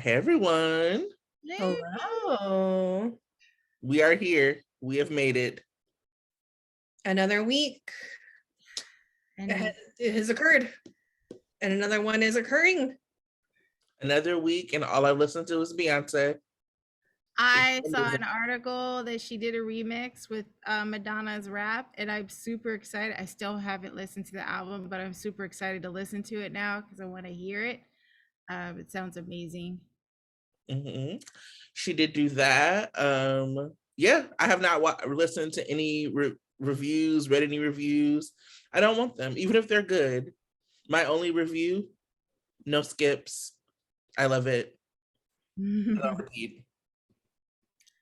Hey everyone. Hello. We are here. We have made it. Another week. It has occurred. And another one is occurring. Another week, and all I listened to was Beyonce. I saw an article that she did a remix with Madonna's rap, and I'm super excited. I still haven't listened to the album, but I'm super excited to listen to it now because I want to hear it. It sounds amazing. Mm-hmm. She did do that. Yeah, I have not listened to any reviews, read any reviews. I don't want them, even if they're good. My only review, no skips. I love it. I'll repeat.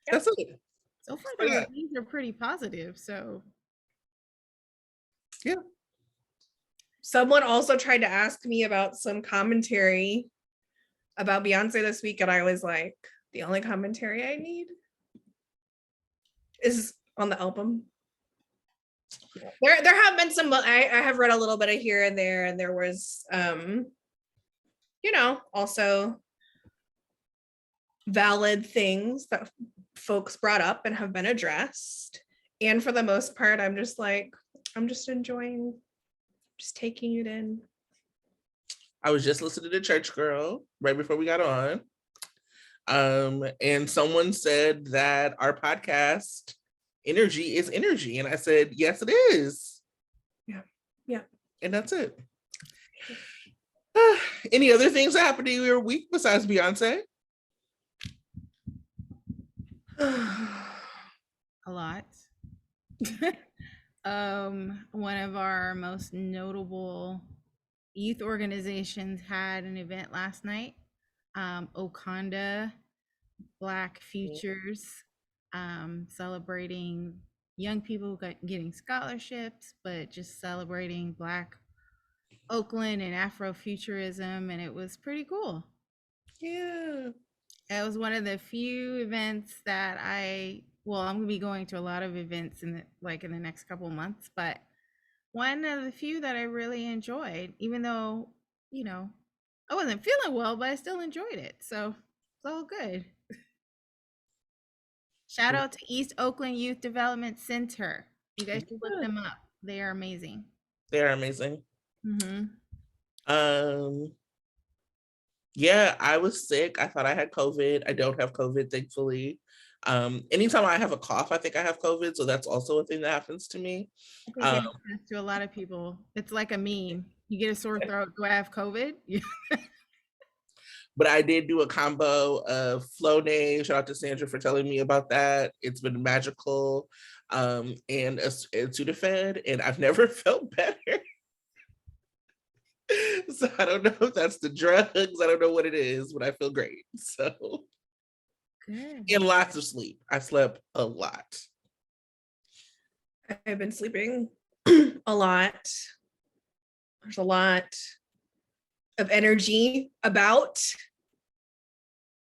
That's it. So far, the reviews are pretty positive. So, yeah. Someone also tried to ask me about some commentary about Beyonce this week, and I was like, the only commentary I need is on the album. There have been some. I have read a little bit of here and there, and there was, also valid things that folks brought up and have been addressed. And for the most part, I'm just enjoying, just taking it in. I was just listening to Church Girl right before we got on. And someone said that our podcast energy is energy. And I said, yes, it is. Yeah. And that's it. Any other things that happened to you your week besides Beyonce? A lot. One of our most notable youth organizations had an event last night. Okanda Black Futures, celebrating young people getting scholarships, but just celebrating Black Oakland and Afrofuturism, and it was pretty cool. Yeah. It was one of the few events that I'm gonna be going to a lot of events in the next couple of months, but one of the few that I really enjoyed, even though, I wasn't feeling well, but I still enjoyed it. So it's all good. Shout out to East Oakland Youth Development Center. You guys should look them up. They are amazing. They are amazing. Mm-hmm. Yeah, I was sick. I thought I had COVID. I don't have COVID, thankfully. Anytime I have a cough, I think I have COVID. So that's also a thing that happens to me. I think it happens to a lot of people. It's like a meme. You get a sore throat, do I have COVID? But I did do a combo of Flonase. Shout out to Sandra for telling me about that. It's been magical. And Sudafed, and I've never felt better. So I don't know if that's the drugs. I don't know what it is, but I feel great. So good. And lots of sleep. I slept a lot. I've been sleeping a lot. There's a lot of energy about.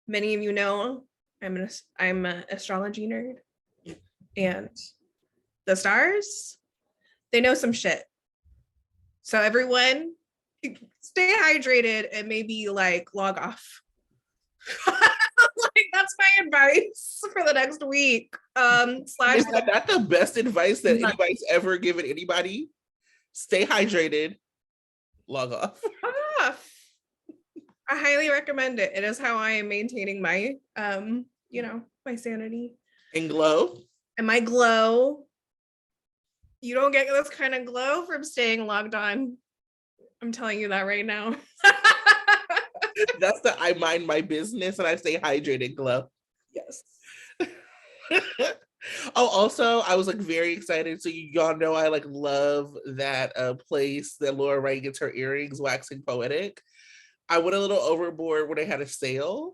Many of you know I'm an astrology nerd, and the stars, they know some shit. So everyone, stay hydrated and maybe log off. That's my advice for the next week. Is that not the best advice that anybody's ever given anybody? Stay hydrated, log off. I highly recommend it. It is how I am maintaining my my sanity and glow. And my glow. You don't get this kind of glow from staying logged on. I'm telling you that right now. That's the I mind my business and I stay hydrated glow. Yes. Oh, also, I was very excited. So y'all know I love that place that Laura Wright gets her earrings, Waxing Poetic. I went a little overboard when they had a sale.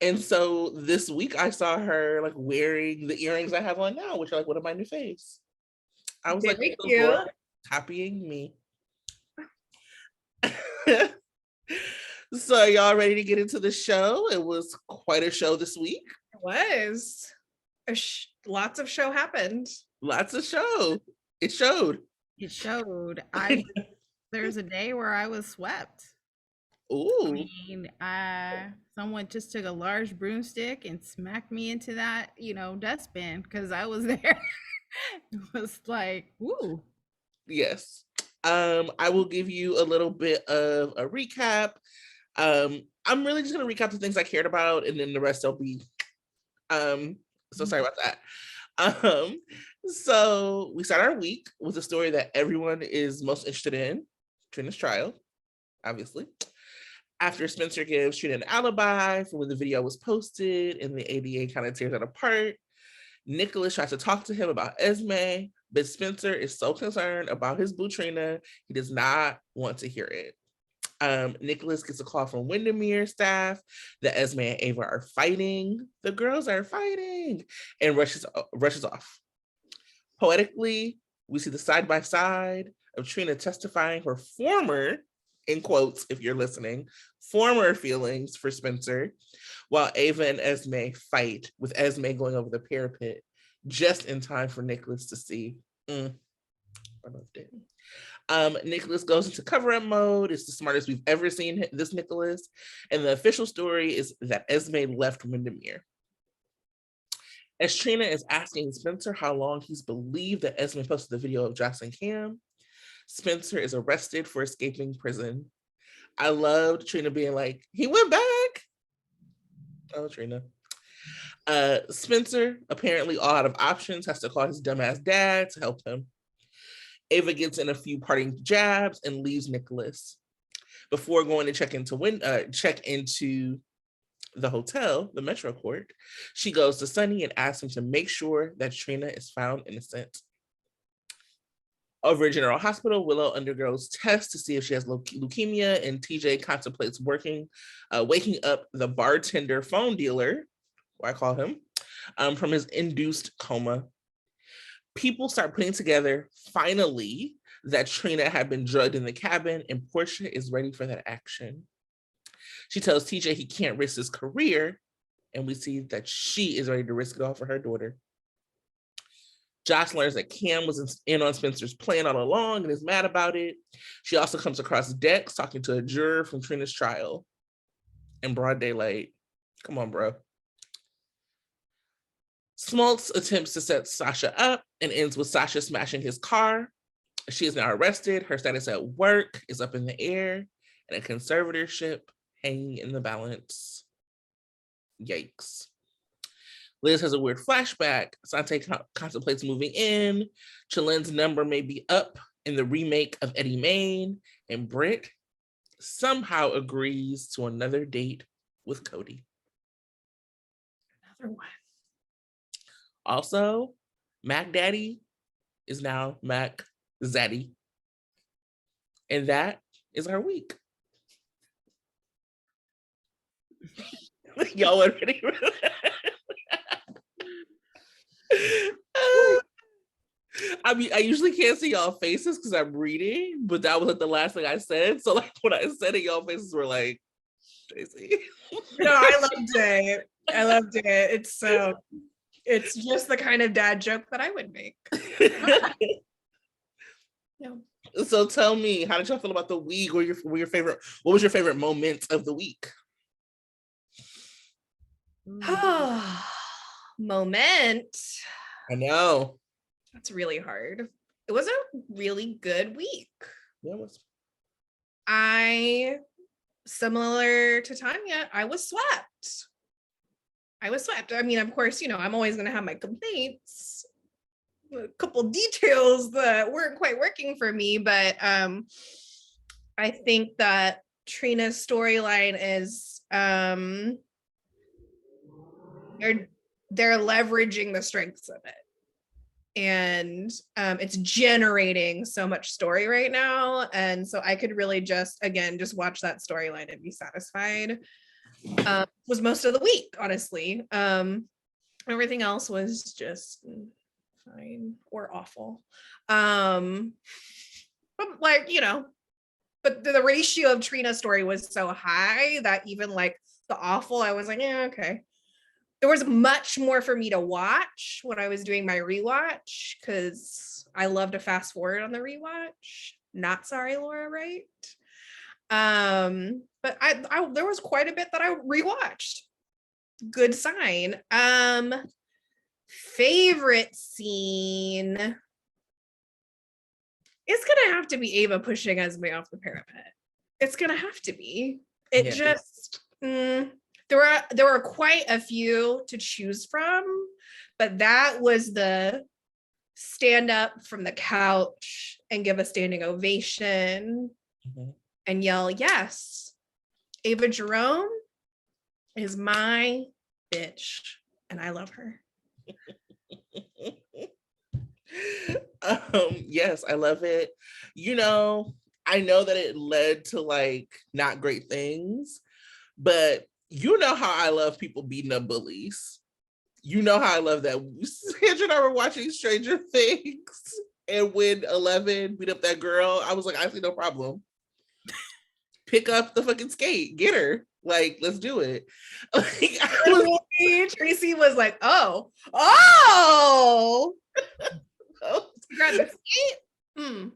And so this week I saw her wearing the earrings I have on now, which are one of my new faves. I was Very cute. Copying me. So y'all ready to get into the show? It was quite a show this week. It was. Lots of show happened. Lots of show. It showed. There's a day where I was swept. Ooh. mean, someone just took a large broomstick and smacked me into that, dustbin because I was there. It was like, ooh. Yes. I will give you a little bit of a recap. I'm really just gonna recap the things I cared about, and then the rest will be so sorry about that. So we start our week with a story that everyone is most interested in, Trina's trial, obviously. After Spencer gives Trina an alibi for when the video was posted and the ADA kind of tears it apart, Nicholas tries to talk to him about Esme, but Spencer is so concerned about his boo Trina, he does not want to hear it. Nicholas gets a call from Windermere staff that Esme and Ava are fighting. The girls are fighting, and rushes off. Poetically, we see the side by side of Trina testifying her former, in quotes, if you're listening, former feelings for Spencer, while Ava and Esme fight, with Esme going over the parapet just in time for Nicholas to see. I loved it. Nicholas goes into cover-up mode. It's the smartest we've ever seen this Nicholas. And the official story is that Esme left Windermere. As Trina is asking Spencer how long he's believed that Esme posted the video of Joss and Cam, Spencer is arrested for escaping prison. I loved Trina being like, he went back. Oh, Trina. Spencer, apparently all out of options, has to call his dumbass dad to help him. Ava gets in a few parting jabs and leaves Nicholas. Before going to check into the hotel, the Metro Court, she goes to Sonny and asks him to make sure that Trina is found innocent. Over at General Hospital, Willow undergoes tests to see if she has leukemia, and TJ contemplates waking up the bartender phone dealer, what I call him, from his induced coma. People start putting together, finally, that Trina had been drugged in the cabin, and Portia is ready for that action. She tells TJ he can't risk his career, and we see that she is ready to risk it all for her daughter. Joss learns that Cam was in on Spencer's plan all along and is mad about it. She also comes across Dex talking to a juror from Trina's trial in broad daylight. Come on, bro. Smoltz attempts to set Sasha up and ends with Sasha smashing his car. She is now arrested. Her status at work is up in the air, and a conservatorship hanging in the balance. Yikes. Liz has a weird flashback. Sante contemplates moving in. Chilen's number may be up in the remake of Eddie Main. And Britt somehow agrees to another date with Cody. Another one. Also, Mac Daddy is now Mac Zaddy. And that is our week. Y'all are ready for that? I mean, I usually can't see y'all faces because I'm reading, but that was like the last thing I said. So like when I said it, y'all faces were like, Tracy. No, I loved it. I loved it. It's just the kind of dad joke that I would make. Yeah. So tell me, how did y'all feel about the week? What was your favorite moment of the week? Moment. I know. That's really hard. It was a really good week. Yeah, it was. Similar to Tanya, I was swept. I mean, of course, I'm always going to have my complaints, a couple details that weren't quite working for me, but I think that Trina's storyline is they're leveraging the strengths of it. And it's generating so much story right now. And so I could really just watch that storyline and be satisfied. Was most of the week, honestly. Everything else was just fine or awful. But but the ratio of Trina's story was so high that even like the awful, I was like, yeah, okay. There was much more for me to watch when I was doing my rewatch, because I love to fast forward on the rewatch. Not sorry, Laura, right? But I there was quite a bit that I rewatched. Good sign. Favorite scene. It's gonna have to be Ava pushing Esme off the parapet. It's gonna have to be. It Yeah. just there were quite a few to choose from, but that was the stand up from the couch and give a standing ovation and yell, yes, Ava Jerome is my bitch and I love her. Yes, I love it. You know, I know that it led to like not great things, but you know how I love people beating up bullies. You know how I love that. Sandra and I were watching Stranger Things, and when 11 beat up that girl, I was like, I see no problem. Pick up the fucking skate, get her. Like, let's do it. Like, Tracy was like, oh, grab the skate.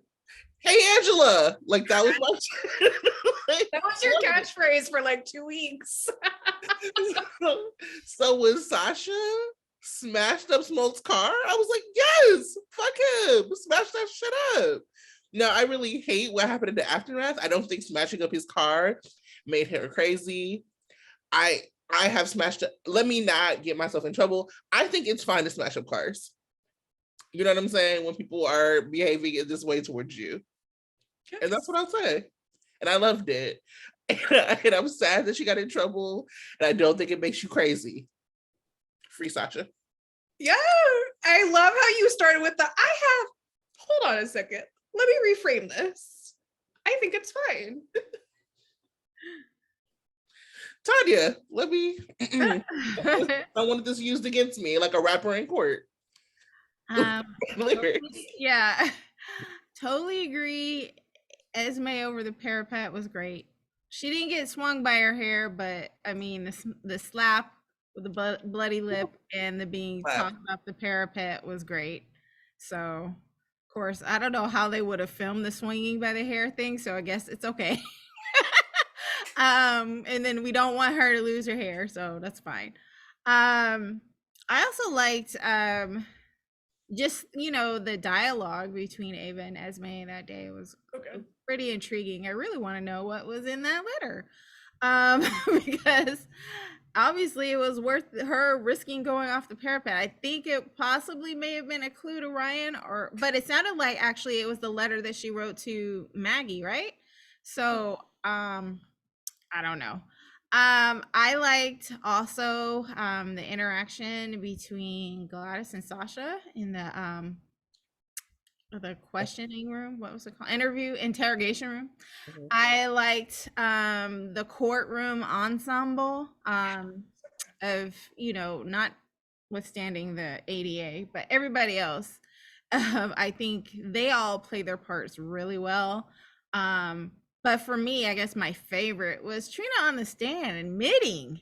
Hey Angela, like that was my like, that was your catchphrase for like 2 weeks. So when Sasha smashed up Smolt's car, I was like, yes, fuck him, smash that shit up. Now I really hate what happened in the aftermath. I don't think smashing up his car made her crazy. I have smashed up. Let me not get myself in trouble. I think it's fine to smash up cars. You know what I'm saying? When people are behaving in this way towards you. Yes. And that's what I'll say. And I loved it. And I'm sad that she got in trouble. And I don't think it makes you crazy. Free Sasha. Yeah. I love how you started with hold on a second. Let me reframe this. I think it's fine. Tanya, let me. I wanted this used against me like a rapper in court. Yeah, totally agree. Esme over the parapet was great. She didn't get swung by her hair, but I mean the slap with the bloody lip and the being tossed off the parapet was great. So, of course, I don't know how they would have filmed the swinging by the hair thing, so I guess it's okay. And then we don't want her to lose her hair, so that's fine. I also liked just, you know, the dialogue between Ava and Esme that day was pretty intriguing. I really want to know what was in that letter. Because obviously it was worth her risking going off the parapet. I think it possibly may have been a clue to Ryan, but it sounded like actually it was the letter that she wrote to Maggie, right? So I don't know. I liked also the interaction between Gladys and Sasha in the questioning room. What was it called? Interrogation room. Mm-hmm. I liked the courtroom ensemble of, you know, not withstanding the ADA, but everybody else. I think they all play their parts really well. But for me, I guess my favorite was Trina on the stand admitting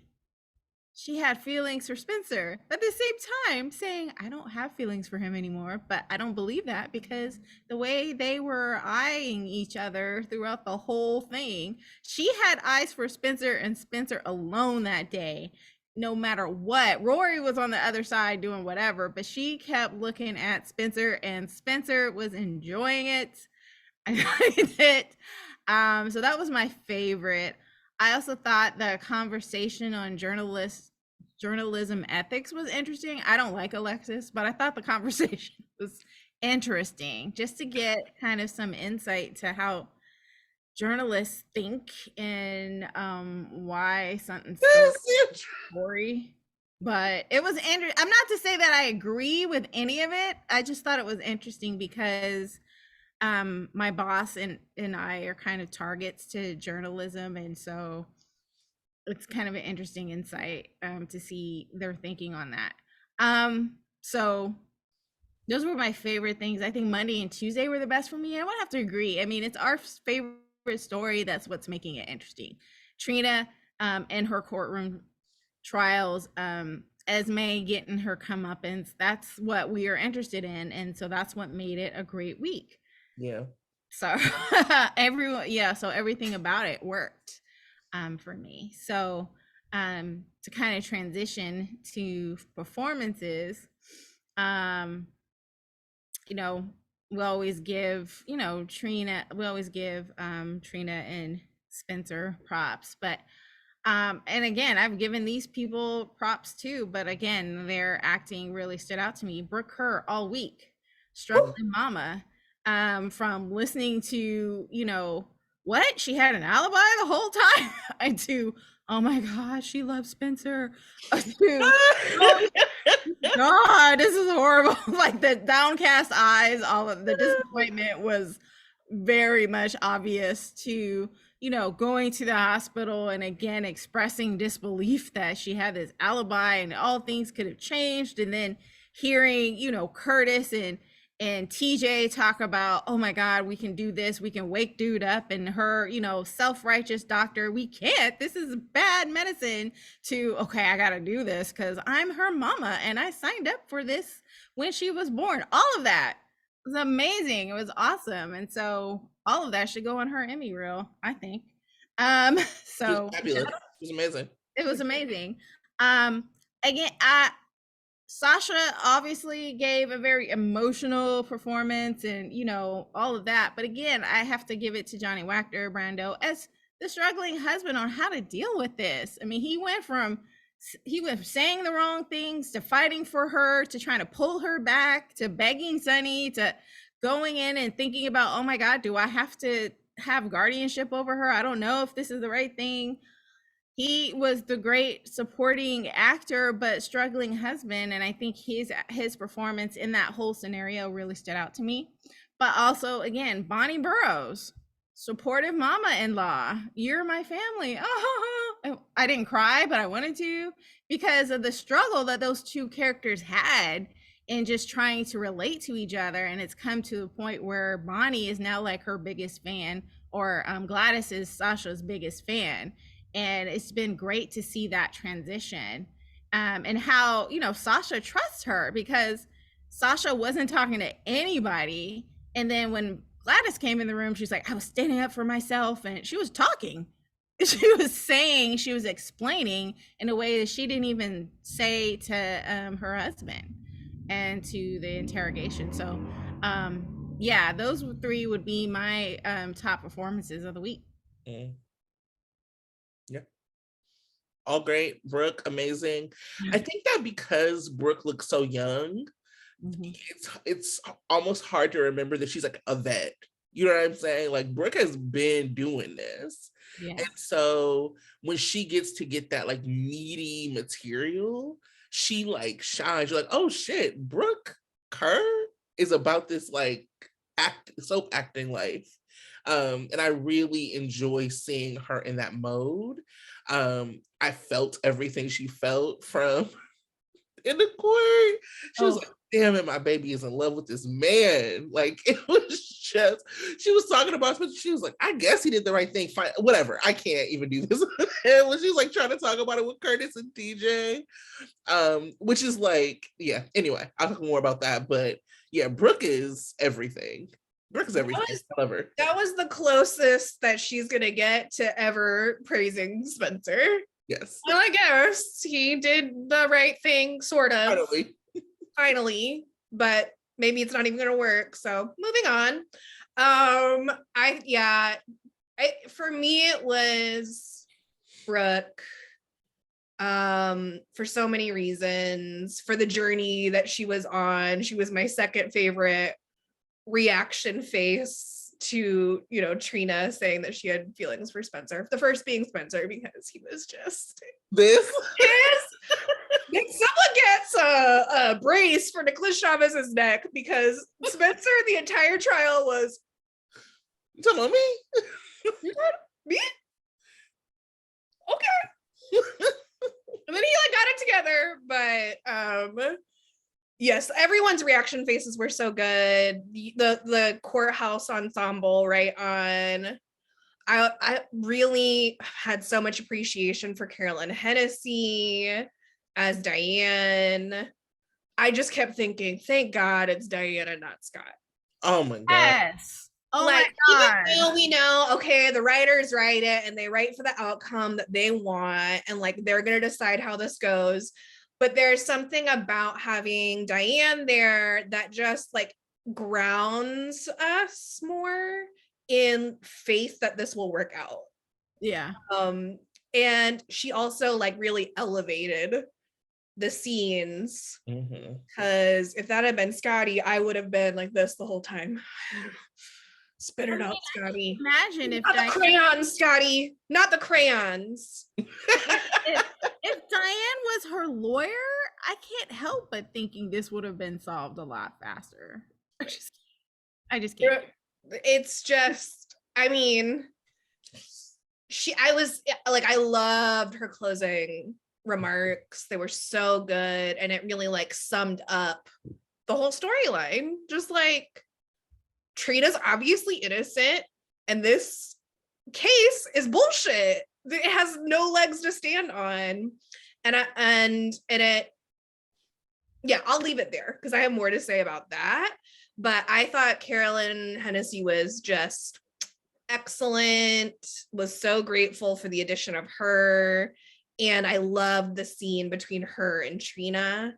she had feelings for Spencer. At the same time saying, I don't have feelings for him anymore, but I don't believe that because the way they were eyeing each other throughout the whole thing, she had eyes for Spencer and Spencer alone that day. No matter what, Rory was on the other side doing whatever, but she kept looking at Spencer and Spencer was enjoying it. I liked it. So that was my favorite. I also thought the conversation on journalism ethics was interesting. I don't like Alexis, but I thought the conversation was interesting just to get kind of some insight to how journalists think and why something's story. But it was interesting. I'm not to say that I agree with any of it. I just thought it was interesting because my boss and I are kind of targets to journalism, and so it's kind of an interesting insight to see their thinking on that. So those were my favorite things. I think Monday and Tuesday were the best for me. I would have to agree. I mean, it's our favorite story. That's what's making it interesting. Trina and her courtroom trials, Esme getting her comeuppance. That's what we are interested in, and so that's what made it a great week. Yeah. So so everything about it worked for me. So to kind of transition to performances, um, you know, we always give, Trina, Trina and Spencer props, but and again, I've given these people props too, but again, their acting really stood out to me. Brooke Kerr all week, struggling mama, from listening to, what? She had an alibi the whole time? I do. Oh my gosh, she loves Spencer. To, oh God, this is horrible. Like the downcast eyes, all of the disappointment was very much obvious to, going to the hospital and again expressing disbelief that she had this alibi and all things could have changed. And then hearing, Curtis and TJ talk about, oh my God, we can do this, we can wake dude up, and her, self-righteous doctor, we can't, this is bad medicine, to, okay, I gotta do this because I'm her mama and I signed up for this when she was born. All of that was amazing. It was awesome. And so all of that should go on her Emmy reel, I think. She was So fabulous. It was amazing. it was amazing. Again, Sasha obviously gave a very emotional performance and, all of that. But again, I have to give it to Johnny Wachter, Brando, as the struggling husband on how to deal with this. I mean, he went from saying the wrong things to fighting for her to trying to pull her back to begging Sonny to going in and thinking about, oh my God, do I have to have guardianship over her? I don't know if this is the right thing. He was the great supporting actor, but struggling husband. And I think his performance in that whole scenario really stood out to me. But also, again, Bonnie Burrows, supportive mama-in-law. You're my family. Oh, I didn't cry, but I wanted to, because of the struggle that those two characters had in just trying to relate to each other. And it's come to a point where Bonnie is now like her biggest fan, or Gladys is Sasha's biggest fan. And it's been great to see that transition, and how, Sasha trusts her, because Sasha wasn't talking to anybody. And then when Gladys came in the room, she's like, I was standing up for myself. And she was talking. She was saying, she was explaining in a way that she didn't even say to her husband and to the interrogation. So, yeah, those three would be my top performances of the week. Mm. Yeah. All great. Brooke, amazing. I think that because Brooke looks so young, it's almost hard to remember that she's like a vet. You know what I'm saying? Like, Brooke has been doing this. Yeah. And so when she gets to get that like meaty material, she like shines. You're like, oh shit, Brooke Kerr is about this like soap acting life. And I really enjoy seeing her in that mode. I felt everything she felt from in the court. She was like, damn it, my baby is in love with this man. Like, it was just, she was talking about, she was like, I guess he did the right thing. Fine, whatever. I can't even do this. And when she was like trying to talk about it with Curtis and TJ, which is like, yeah, anyway, I'll talk more about that. But yeah, Brooke is everything. Brooke's everything. That was the closest that she's gonna get to ever praising Spencer. Yes. Well, I guess he did the right thing, sort of. Finally, but maybe it's not even gonna work. So moving on. For me it was Brooke. For so many reasons, for the journey that she was on. She was my second favorite reaction face to, Trina saying that she had feelings for Spencer. The first being Spencer, because he was just this. Someone gets a brace for Nicholas Chavez's neck, because Spencer the entire trial was, you talking about me? You talking me? Okay. And then he like got it together, but yes, everyone's reaction faces were so good. The courthouse ensemble, right on. I really had so much appreciation for Carolyn Hennessy as Diane. I just kept thinking, thank God it's Diane and not Scott. Oh my God. Yes. Oh like, my even god. though we know, okay, the writers write it and they write for the outcome that they want, and like they're gonna decide how this goes. But there's something about having Diane there that just like grounds us more in faith that this will work out. Yeah. And she also like really elevated the scenes, because if that had been Scotty, I would have been like this the whole time. Spit it out, Scotty. Imagine if Not the Diane, crayons, Scotty. Not the crayons. if Diane was her lawyer, I can't help but thinking this would have been solved a lot faster. I just can't. It's just, I mean, I loved her closing remarks. They were so good, and it really like summed up the whole storyline. Just like, Trina's obviously innocent, and this case is bullshit. It has no legs to stand on. And it, yeah, I'll leave it there because I have more to say about that. But I thought Carolyn Hennessy was just excellent, was so grateful for the addition of her. And I loved the scene between her and Trina.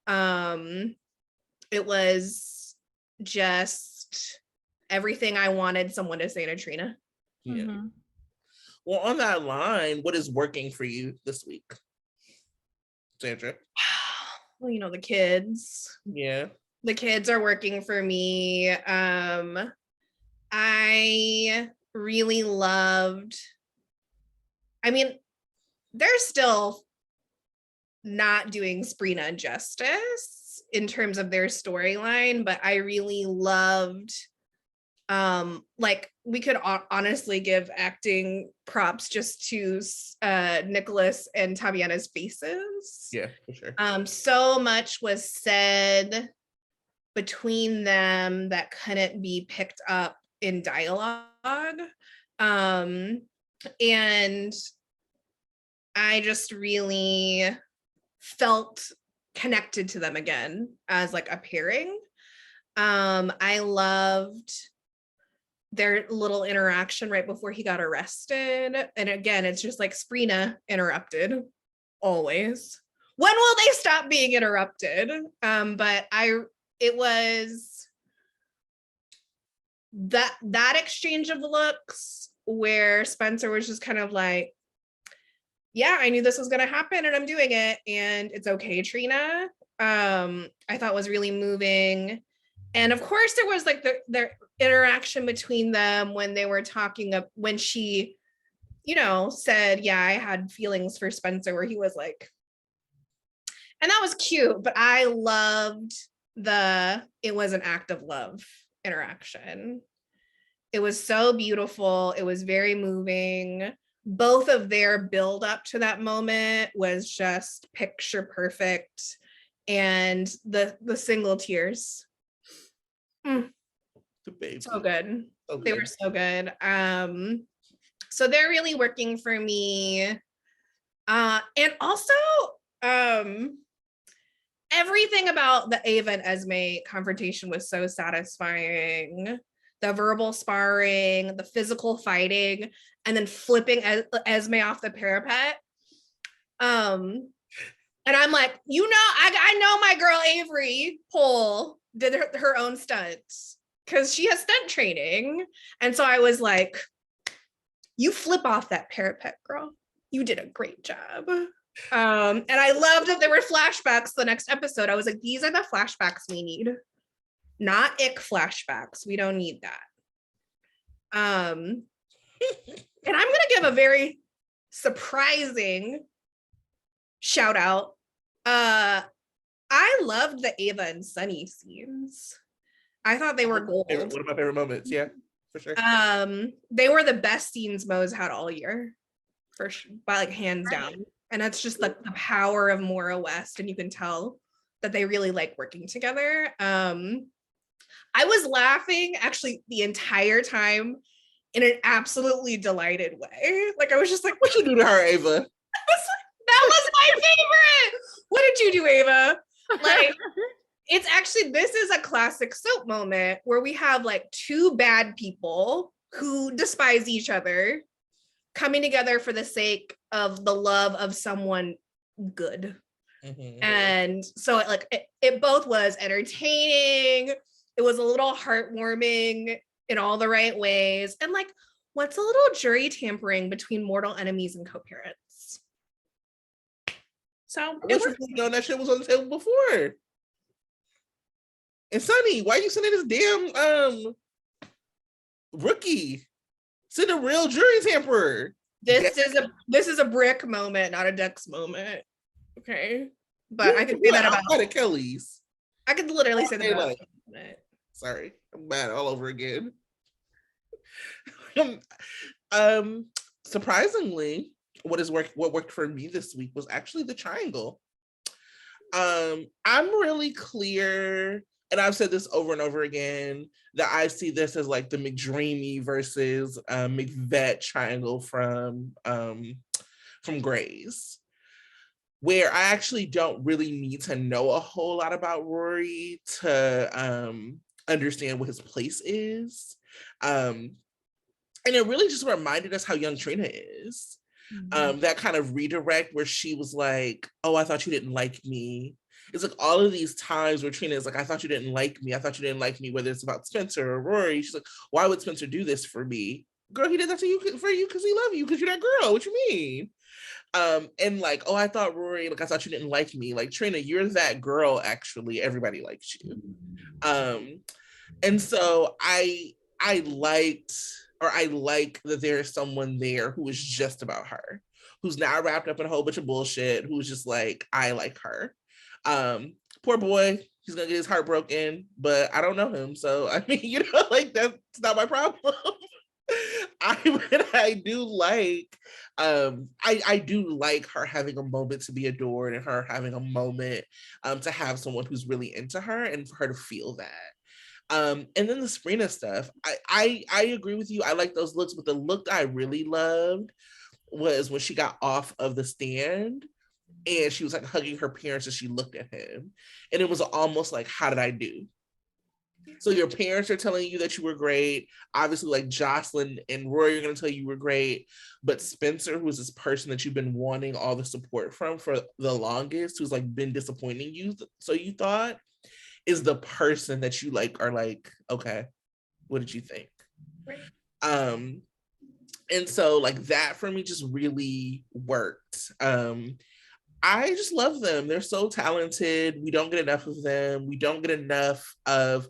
It was just everything I wanted someone to say to Trina. Yeah. Well, on that line, what is working for you this week, Sandra? Well, the kids. Yeah. The kids are working for me. I really loved, I mean, they're still not doing Sprina justice in terms of their storyline, but I really loved, like, we could honestly give acting props just to Nicholas and Taviana's faces. Yeah, for sure. So much was said between them that couldn't be picked up in dialogue. And I just really felt connected to them again as like a pairing. I loved their little interaction right before he got arrested. And again, it's just like Sprina interrupted always. When will they stop being interrupted? But it was that exchange of looks where Spencer was just kind of like, yeah, I knew this was going to happen and I'm doing it, and it's okay, Trina. I thought was really moving. And of course there was like their interaction between them when they were talking up, when she, said, yeah, I had feelings for Spencer, where he was like, and that was cute, but I loved it was an act of love interaction. It was so beautiful. It was very moving. Both of their build up to that moment was just picture perfect. And the single tears. The baby. So good. So good. They were so good. So they're really working for me. And also, everything about the Ava and Esme confrontation was so satisfying. The verbal sparring, the physical fighting, and then flipping Esme off the parapet. And I'm like, I know my girl Avery Pohl did her own stunts because she has stunt training. And so I was like, you flip off that parapet, girl. You did a great job. And I loved that there were flashbacks the next episode. I was like, these are the flashbacks we need, not ick flashbacks. We don't need that. And I'm gonna give a very surprising shout out. I loved the Ava and Sunny scenes. I thought they were gold. One of my favorite moments, yeah, for sure. They were the best scenes Mo's had all year, for sure, by like hands down. And that's just like the power of Maura West, and you can tell that they really like working together. I was laughing actually the entire time in an absolutely delighted way. Like I was just like, what you do to her, Ava? That was my favorite. What did you do, Ava? Like It's actually, this is a classic soap moment where we have like two bad people who despise each other coming together for the sake of the love of someone good. And so it both was entertaining, it was a little heartwarming in all the right ways, and like, what's a little jury tampering between mortal enemies and co-parents? So that shit was on the table before. And Sonny, why are you sending this damn rookie? Send a real jury tamperer. This is a brick moment, not a Dex moment. Okay. But I could say that about Kelly's. I could literally say that about sorry, I'm mad all over again. Surprisingly, what worked for me this week was actually the triangle. I'm really clear, and I've said this over and over again, that I see this as like the McDreamy versus McVet triangle from Grey's, where I actually don't really need to know a whole lot about Rory to understand what his place is. And it really just reminded us how young Trina is. That kind of redirect where she was like, oh, I thought you didn't like me. It's like all of these times where Trina is like, I thought you didn't like me. I thought you didn't like me, whether it's about Spencer or Rory. She's like, why would Spencer do this for me? Girl, he did that for you because he loved you, because you're that girl. What you mean? And like, oh, I thought Rory, like, I thought you didn't like me. Like, Trina, you're that girl, actually. Everybody likes you. And so I like that there is someone there who is just about her, who's not wrapped up in a whole bunch of bullshit, who's just like, I like her. Poor boy, he's gonna get his heart broken, but I don't know him, so I mean, you know, like, that's not my problem. I do like I do like her having a moment to be adored, and her having a moment to have someone who's really into her, and for her to feel that. And then the Sprina stuff, I agree with you. I like those looks, but the look I really loved was when she got off of the stand and she was like hugging her parents as she looked at him. And it was almost like, how did I do? So your parents are telling you that you were great. Obviously, like Jocelyn and Rory are going to tell you were great. But Spencer, who's this person that you've been wanting all the support from for the longest, who's like been disappointing you, so you thought, is the person that you like are like, okay, what did you think? Right. And so like that for me just really worked. I just love them. They're so talented. We don't get enough of them. We don't get enough of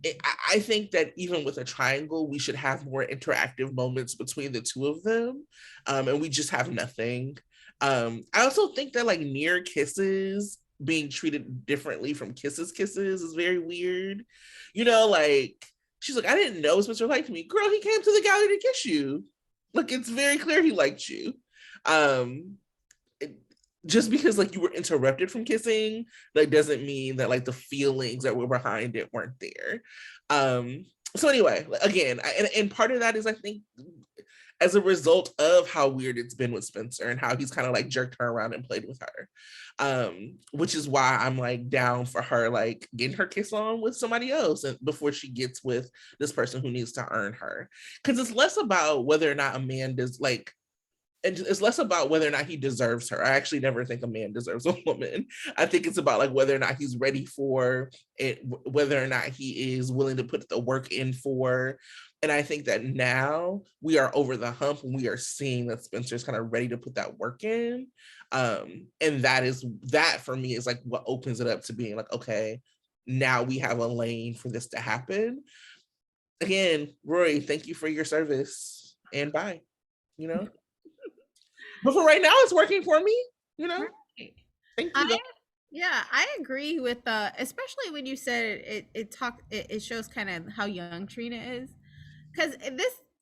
it. I think that even with a triangle, we should have more interactive moments between the two of them. And we just have nothing. I also think that like near kisses being treated differently from kisses is very weird. You know, like she's like, I didn't know Spencer liked me. Girl, he came to the gallery to kiss you. Like, it's very clear he liked you. Just because like you were interrupted from kissing, like doesn't mean that like the feelings that were behind it weren't there. So anyway, again, and part of that is I think as a result of how weird it's been with Spencer and how he's kind of like jerked her around and played with her, which is why I'm like down for her like getting her kiss on with somebody else and before she gets with this person who needs to earn her, because it's less about whether or not a man does like, and it's less about whether or not he deserves her. I actually never think a man deserves a woman. I think it's about like whether or not he's ready for it, whether or not he is willing to put the work in for. And I think that now we are over the hump and we are seeing that Spencer's kind of ready to put that work in. And that for me is like what opens it up to being like, okay, now we have a lane for this to happen. Again, Rory, thank you for your service and bye, you know? But for right now, it's working for me, you know? Right. Thank you. Yeah, I agree with especially when you said it shows kind of how young Trina is. Because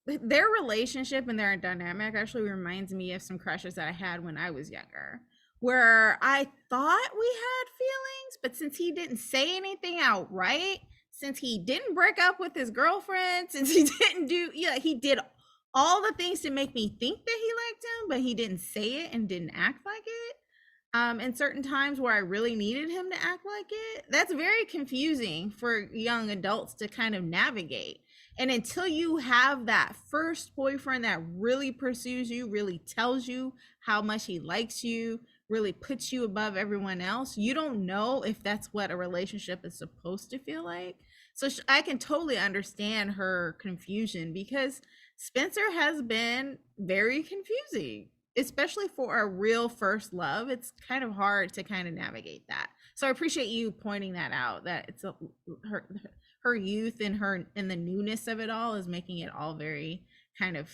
their relationship and their dynamic actually reminds me of some crushes that I had when I was younger, where I thought we had feelings, but since he didn't say anything outright, since he didn't break up with his girlfriend, since he didn't he did all the things to make me think that he liked him, but he didn't say it and didn't act like it. in certain times where I really needed him to act like it. That's very confusing for young adults to kind of navigate. And until you have that first boyfriend that really pursues you, really tells you how much he likes you, really puts you above everyone else, you don't know if that's what a relationship is supposed to feel like. So I can totally understand her confusion, because Spencer has been very confusing, especially for a real first love. It's kind of hard to kind of navigate that. So I appreciate you pointing that out, that it's her youth and the newness of it all is making it all very kind of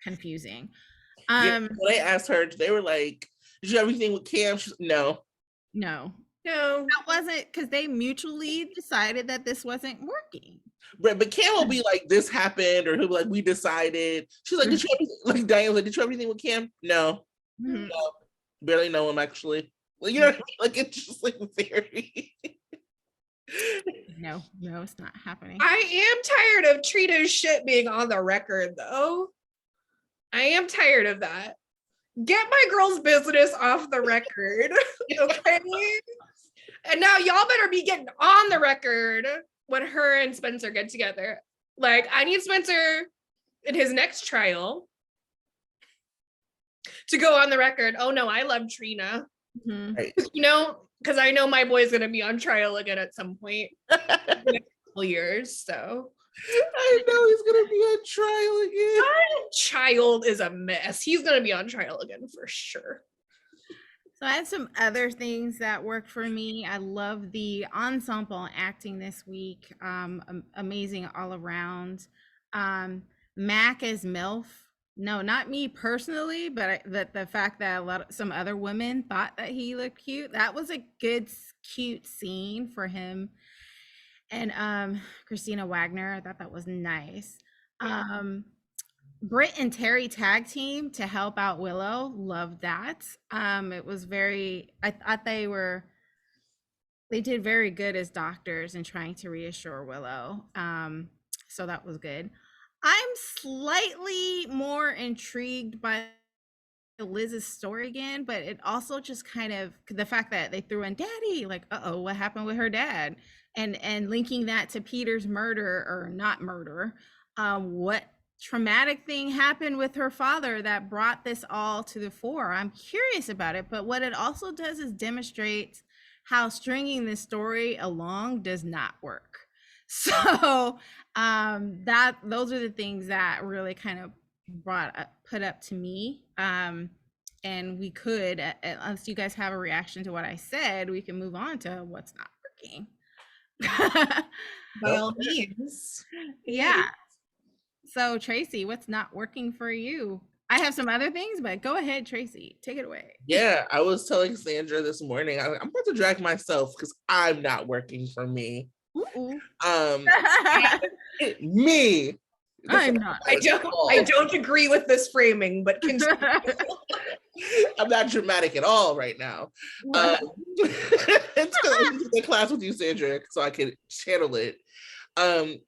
confusing. Yeah, when they asked her, they were like, did you have anything with Cam? She's like, no. That wasn't, because they mutually decided that this wasn't working. But Cam will be like, this happened, or he'll be like, we decided. She's like, did you have anything? Like Diane was like, did you have anything with Cam? No. Mhm. No. Barely know him, actually. Like, you know what I mean? Like, it's just like very No, it's not happening. I am tired of Trina's shit being on the record, though. I am tired of that. Get my girl's business off the record, okay? And now y'all better be getting on the record when her and Spencer get together. Like, I need Spencer in his next trial to go on the record. Oh no, I love Trina. Mhm. right. You know, because I know my boy's gonna be on trial again at some point in a couple years. So I know he's gonna be on trial again. my child is a mess. He's gonna be on trial again for sure. So I had some other things that worked for me. I love the ensemble acting this week. Amazing all around. Mac as MILF. No, not me personally, but the fact that some other women thought that he looked cute. That was a good, cute scene for him. And Christina Wagner, I thought that was nice. Britt and Terry tag team to help out Willow. Loved that. It was I thought they did very good as doctors in trying to reassure Willow. So that was good. I'm slightly more intrigued by Liz's story again, but it also just kind of the fact that they threw in daddy, like, uh-oh, what happened with her dad? And linking that to Peter's murder, or not murder. What traumatic thing happened with her father that brought this all to the fore? I'm curious about it, but what it also does is demonstrate how stringing this story along does not work. So those are the things that really kind of put up to me. And we could, unless you guys have a reaction to what I said, we can move on to what's not working. By all means. Yeah. So Tracy, what's not working for you? I have some other things, but go ahead, Tracy, take it away. Yeah, I was telling Sandra this morning, I'm about to drag myself because I'm not working for me. Me. I'm not. I don't agree with this framing, but continue. I'm not dramatic at all right now. It's because I went to the class with you, Sandra, so I could channel it.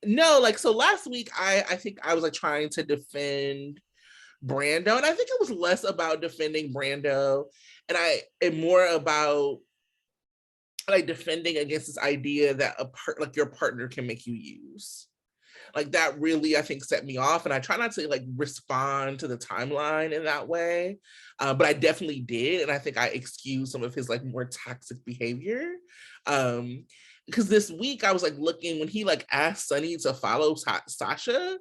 No, like, so last week I think I was like trying to defend Brando, and I think it was less about defending Brando and more about like defending against this idea that like your partner can make you use. Like, that really, I think, set me off, and I try not to like respond to the timeline in that way, but I definitely did, and I think I excused some of his like more toxic behavior. Because this week I was like looking when he like asked Sonny to follow Sasha.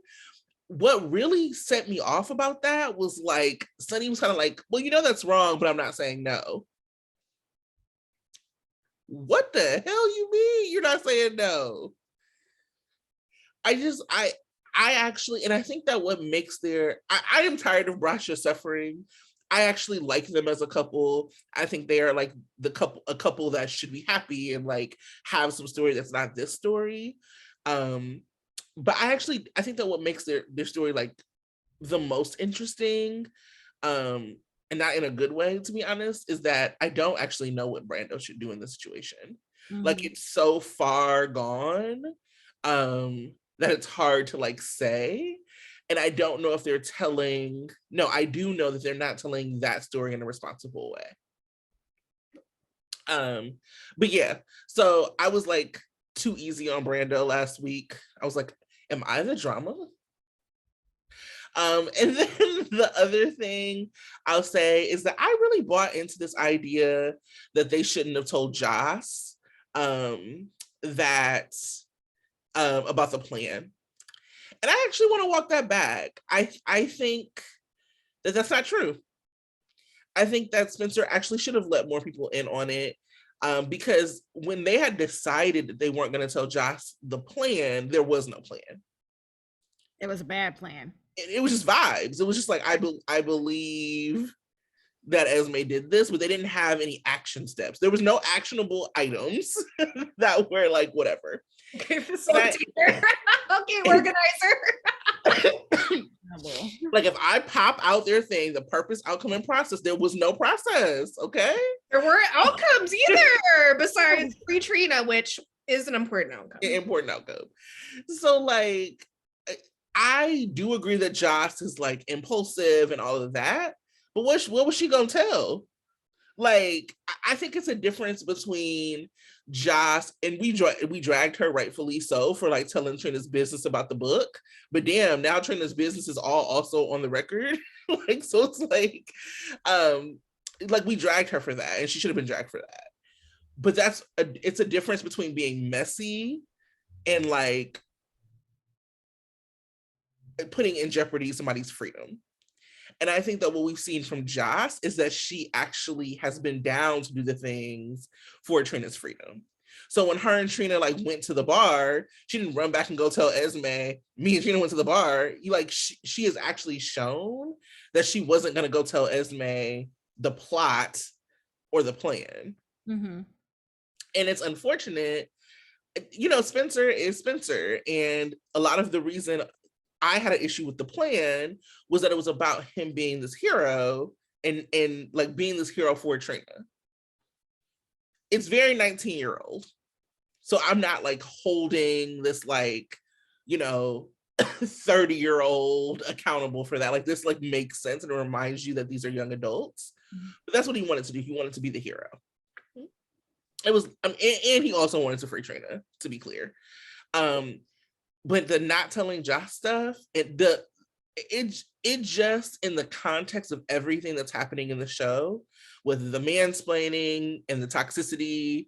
What really set me off about that was like Sonny was kind of like, well, you know that's wrong, but I'm not saying no. What the hell you mean you're not saying no? I actually, and I think that what makes I am tired of Brasha suffering. I actually like them as a couple. I think they are like a couple that should be happy and like have some story that's not this story. But I think that what makes their story like the most interesting, and not in a good way, to be honest, is that I don't actually know what Brando should do in this situation. Mm-hmm. Like, it's so far gone that it's hard to like say. And I don't know if I do know that they're not telling that story in a responsible way. But yeah, so I was like too easy on Brando last week. I was like, am I the drama? And then the other thing I'll say is that I really bought into this idea that they shouldn't have told Joss that about the plan. And I actually want to walk that back. I think that that's not true. I think that Spencer actually should have let more people in on it. Because when they had decided that they weren't going to tell Joss the plan, there was no plan. It was a bad plan. It was just vibes. It was just like, I believe that Esme did this, but they didn't have any action steps. There was no actionable items that were like, whatever. Okay, facilitator. Okay, organizer. Like if I pop out their thing, the purpose, outcome, and process, there was no process, okay? There weren't outcomes either, besides free Trina, which is an important outcome. Important outcome. So like, I do agree that Joss is like impulsive and all of that, but what was she gonna tell? Like, I think it's a difference between Joss, and we dragged her rightfully so for like telling Trina's business about the book, but damn, now Trina's business is all also on the record. Like, so it's like we dragged her for that, and she should have been dragged for that. But it's a difference between being messy and like putting in jeopardy somebody's freedom. And I think that what we've seen from Joss is that she actually has been down to do the things for Trina's freedom. So when her and Trina like went to the bar, she didn't run back and go tell Esme, me and Trina went to the bar. She has actually shown that she wasn't going to go tell Esme the plot or the plan. Mm-hmm. And it's unfortunate. Spencer is Spencer. And a lot of the reason I had an issue with the plan was that it was about him being this hero and like being this hero for Trina. It's very 19-year-old. So I'm not like holding this like, 30-year-old accountable for that. Like this like makes sense and it reminds you that these are young adults. But that's what he wanted to do. He wanted to be the hero. It was, and he also wanted to free Trina, to be clear. But the not telling Joss stuff, it just in the context of everything that's happening in the show, with the mansplaining and the toxicity,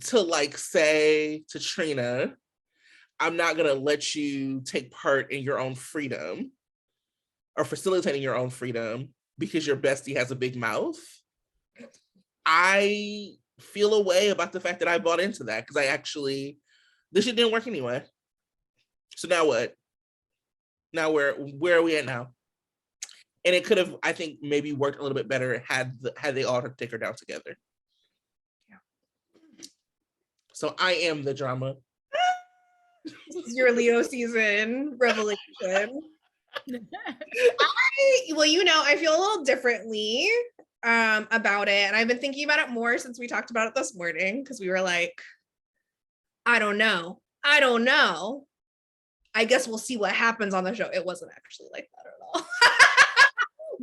to like say to Trina, I'm not gonna let you take part in your own freedom or facilitating your own freedom because your bestie has a big mouth. I feel a way about the fact that I bought into that because this shit didn't work anyway. So now what? Now where are we at now? And it could have, I think, maybe worked a little bit better had they all take her down together. Yeah. So I am the drama. This is your Leo season revelation. I feel a little differently about it, and I've been thinking about it more since we talked about it this morning because we were like, I don't know. I guess we'll see what happens on the show. It wasn't actually like that at all.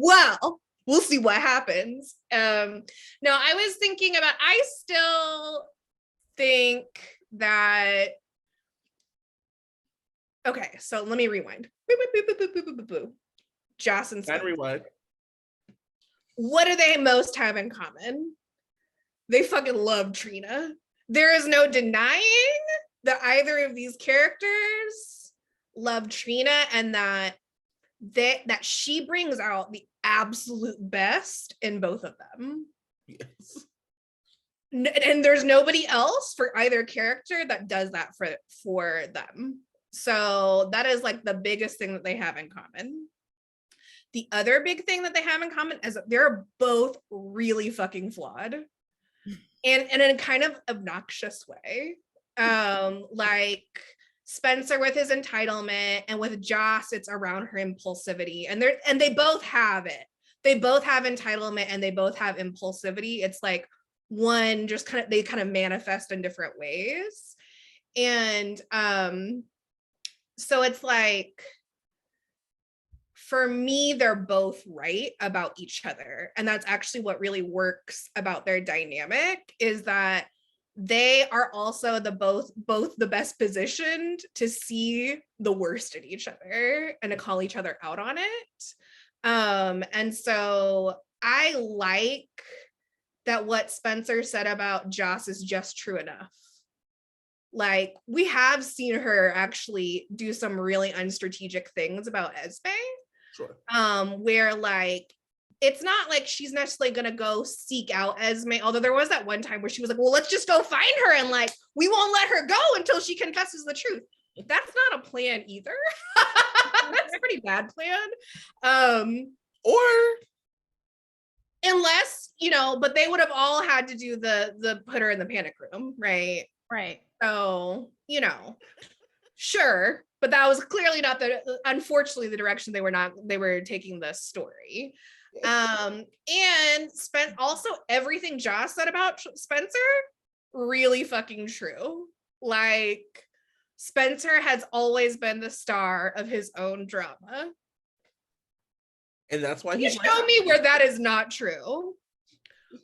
Well, we'll see what happens. No, I was thinking about, I still think that, okay, so let me rewind. Joss and Spencer. Rewind. What do they most have in common? They fucking love Trina. There is no denying that either of these characters love Trina and that she brings out the absolute best in both of them. Yes. And there's nobody else for either character that does that for them. So that is like the biggest thing that they have in common. The other big thing that they have in common is that they're both really fucking flawed. And in a kind of obnoxious way. Like Spencer with his entitlement, and with Joss, it's around her impulsivity. And they both have it. They both have entitlement and they both have impulsivity. It's like one just they kind of manifest in different ways. And so it's like, for me, they're both right about each other. And that's actually what really works about their dynamic, is that they are also both the best positioned to see the worst in each other and to call each other out on it. And so I like that what Spencer said about Joss is just true enough. Like, we have seen her actually do some really unstrategic things about Esme. Sure. Where like, it's not like she's necessarily gonna go seek out Esme, although there was that one time where she was like, well, let's just go find her and like, we won't let her go until she confesses the truth. That's not a plan either. That's a pretty bad plan. Or unless, you know, but they would have all had to do the put her in the panic room, right? Right. So, you know, sure, but that was clearly not unfortunately the direction they were taking the story. And also everything Joss said about Spencer, really fucking true. Like, Spencer has always been the star of his own drama. And that's why you show me where that is not true.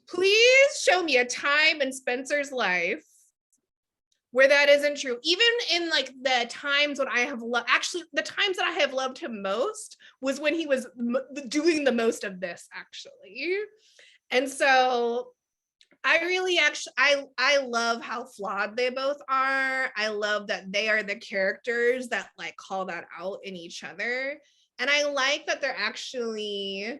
Please show me a time in Spencer's life where that isn't true. Even in like the times when I have actually the times that I have loved him most was when he was doing the most of this, actually. And so I really I love how flawed they both are. I love that they are the characters that like call that out in each other. And I like that they're actually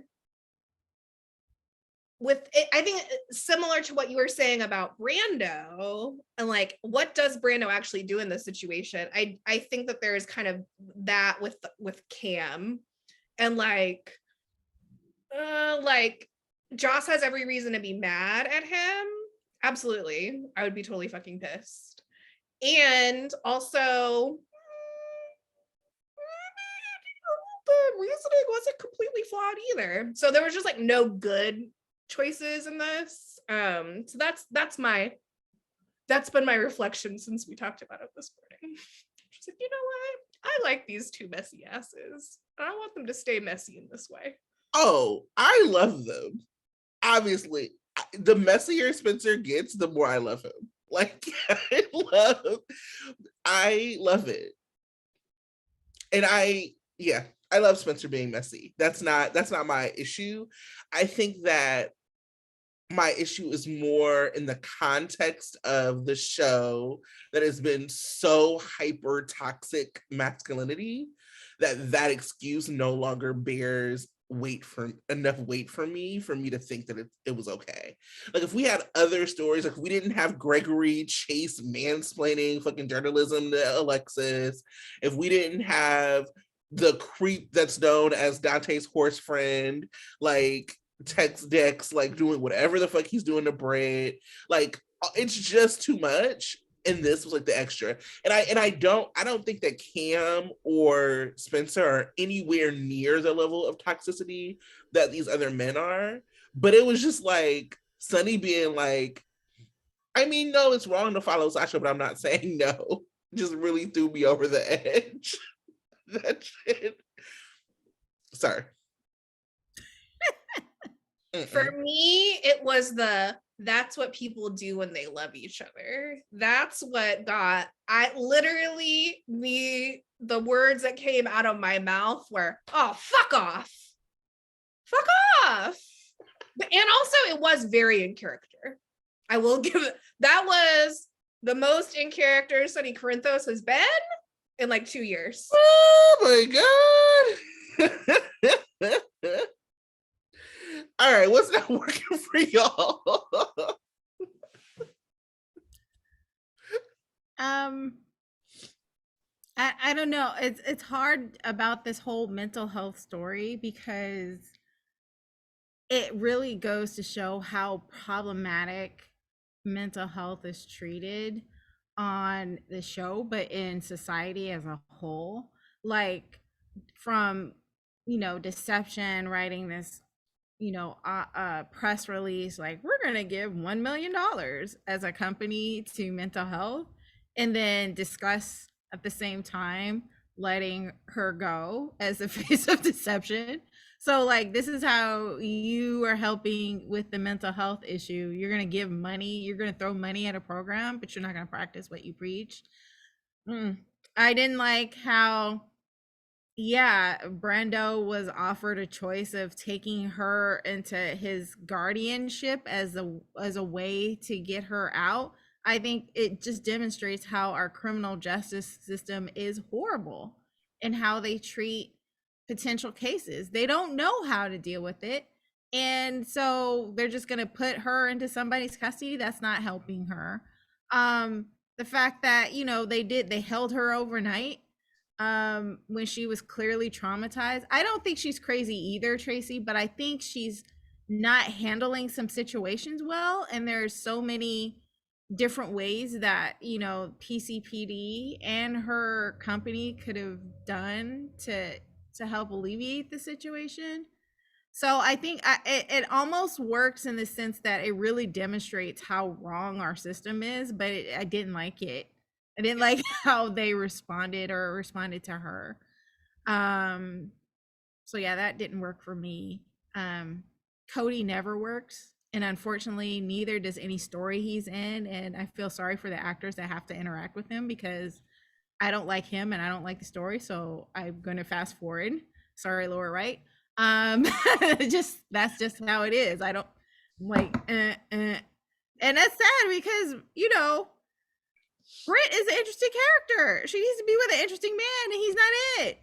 with it, I think similar to what you were saying about Brando and like, what does Brando actually do in this situation? I think that there is kind of that with Cam, and like Joss has every reason to be mad at him. Absolutely. I would be totally fucking pissed. And also, the reasoning wasn't completely flawed either. So there was just like no good choices in this. So that's been my reflection since we talked about it this morning. Just like, you know what? I like these two messy asses. I want them to stay messy in this way. Oh, I love them. Obviously, the messier Spencer gets, the more I love him. Like, I love it. And I love Spencer being messy. That's not my issue. I think that my issue is more in the context of the show that has been so hyper toxic masculinity that excuse no longer bears enough weight for me to think that it was okay. Like, if we had other stories, like if we didn't have Gregory Chase mansplaining fucking journalism to Alexis, if we didn't have the creep that's known as Dante's horse friend, like text Dex, like doing whatever the fuck he's doing to Brett, like it's just too much. And this was like the extra. And I don't think that Cam or Spencer are anywhere near the level of toxicity that these other men are. But it was just like Sonny being like, I mean, no, it's wrong to follow Sasha, but I'm not saying no. Just really threw me over the edge. That shit. Sorry. For me, it was that's what people do when they love each other. That's what got, the words that came out of my mouth were, oh, fuck off. Fuck off. And also, it was very in character. I will give it, that was the most in character Sonny Corinthos has been in like 2 years. Oh my God. All right, what's not working for y'all? I don't know. It's hard about this whole mental health story because it really goes to show how problematic mental health is treated on the show, but in society as a whole. Like, from, Deception writing this, press release, like, we're going to give $1 million as a company to mental health, and then discuss at the same time letting her go as the face of deception. So like, this is how you are helping with the mental health issue. You're going to give money, you're going to throw money at a program, but you're not going to practice what you preach. I didn't like how, yeah, Brando was offered a choice of taking her into his guardianship as a way to get her out. I think it just demonstrates how our criminal justice system is horrible and how they treat potential cases. They don't know how to deal with it. And so they're just going to put her into somebody's custody. That's not helping her. The fact that, you know, they held her overnight when she was clearly traumatized. I don't think she's crazy either, Tracy, but I think she's not handling some situations well. And there's so many different ways that, you know, PCPD and her company could have done to help alleviate the situation. So I think it almost works in the sense that it really demonstrates how wrong our system is, but I didn't like it. I didn't like how they responded to her. So yeah, that didn't work for me. Cody never works, and unfortunately, neither does any story he's in. And I feel sorry for the actors that have to interact with him because I don't like him and I don't like the story. So I'm going to fast forward. Sorry, Laura Wright. That's just how it is. I don't like, and that's sad because, you know, Britt is an interesting character. She needs to be with an interesting man, and he's not it.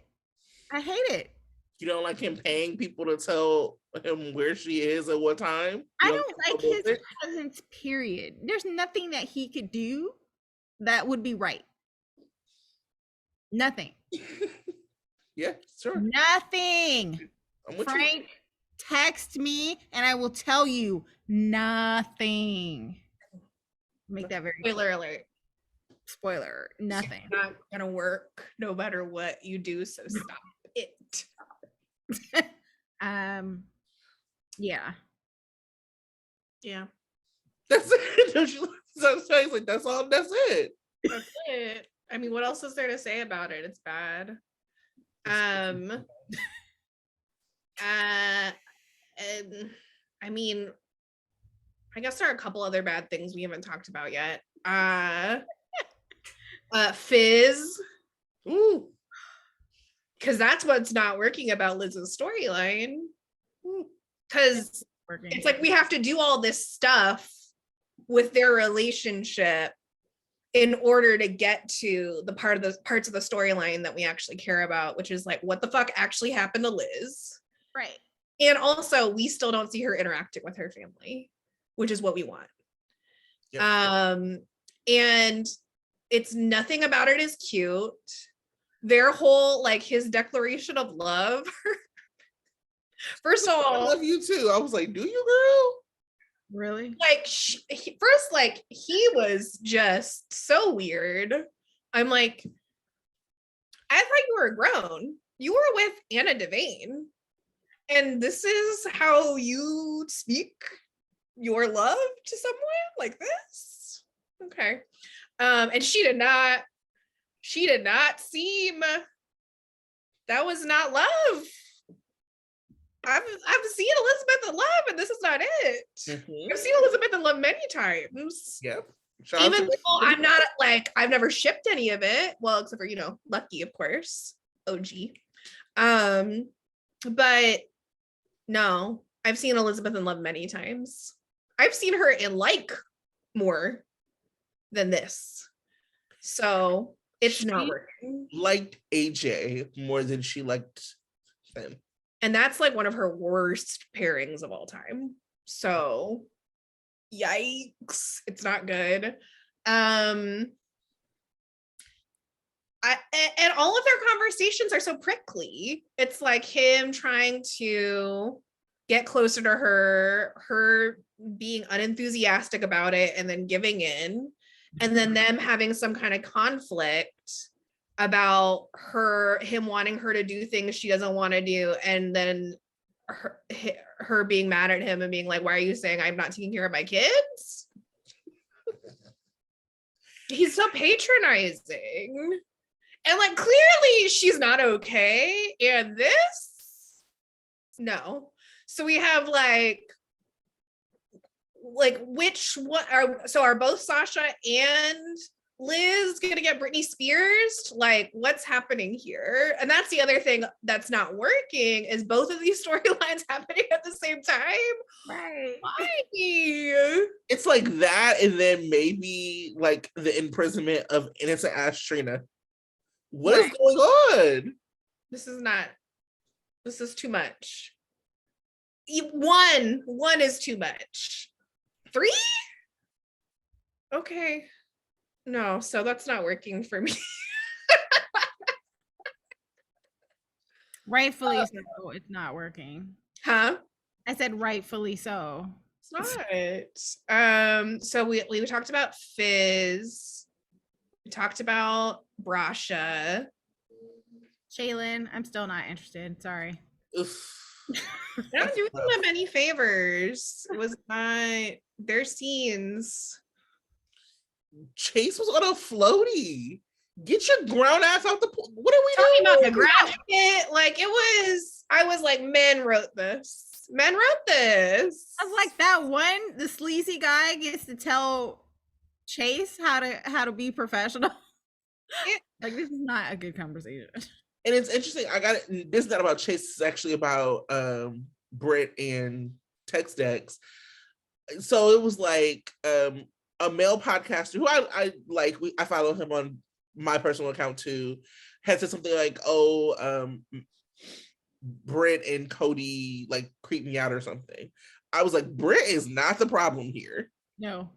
I hate it. You don't like him paying people to tell him where she is at what time? I don't like his presence, period. There's nothing that he could do that would be right. Nothing. Yeah, sure. Nothing. Frank, text me and I will tell you nothing. Make that very spoiler alert. Spoiler, nothing. It's not gonna work no matter what you do, so stop it. Yeah. That's it. Like, that's all. That's it. That's it. I mean, what else is there to say about it? It's bad. And I mean, I guess there are a couple other bad things we haven't talked about yet. Fizz. Ooh. Because that's what's not working about Liz's storyline. Because it's like we have to do all this stuff with their relationship in order to get to the parts of the storyline that we actually care about, which is like what the fuck actually happened to Liz. Right. And also we still don't see her interacting with her family, which is what we want. Yep. And it's nothing about it is cute. Their whole, like, his declaration of love. First of all, I love you too. I was like, do you, girl? Really? Like, he was just so weird. I'm like, I thought you were grown. You were with Anna Devane. And this is how you speak your love to someone like this? Okay. And she did not seem, that was not love. I've seen Elizabeth in love, and this is not it. Mm-hmm. I've seen Elizabeth in love many times. Yep. Even though I'm not like, I've never shipped any of it. Well, except for, you know, Lucky, of course. OG. But no, I've seen Elizabeth in love many times. I've seen her in like more than this. So it's not working. Liked AJ more than she liked them. And that's like one of her worst pairings of all time. So yikes, it's not good. And all of their conversations are so prickly. It's like him trying to get closer to her being unenthusiastic about it and then giving in, and then them having some kind of conflict about him wanting her to do things she doesn't want to do, and then her being mad at him and being like, why are you saying I'm not taking care of my kids? He's so patronizing. And like clearly she's not okay. And this, no. So we have like are both Sasha and Liz gonna get Britney Spears? Like, what's happening here? And that's the other thing that's not working is both of these storylines happening at the same time. Right. Why? It's like that, and then maybe like the imprisonment of innocent ass Trina. What is going on? This is too much. One is too much. 3? Okay. No, so that's not working for me. Rightfully so, it's not working. Huh? I said rightfully so. It's not. So we talked about Fizz. We talked about Brasha. Shaylin, I'm still not interested. Sorry. Not doing them any favors. It was not their scenes. Chase was on a floaty. Get your ground ass out the pool. What are we Talking doing? about the Graduate, like I was like, men wrote this. Men wrote this. I was like that one, the sleazy guy gets to tell Chase how to be professional. Like this is not a good conversation. And it's interesting. This is not about Chase. It's actually about Britt and Tex Dex. So it was like a male podcaster who I like. I follow him on my personal account too. Had said something like, "Oh, Britt and Cody like creep me out or something." I was like, Britt is not the problem here. No.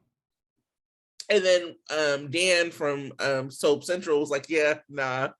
And then Dan from Soap Central was like, yeah, nah.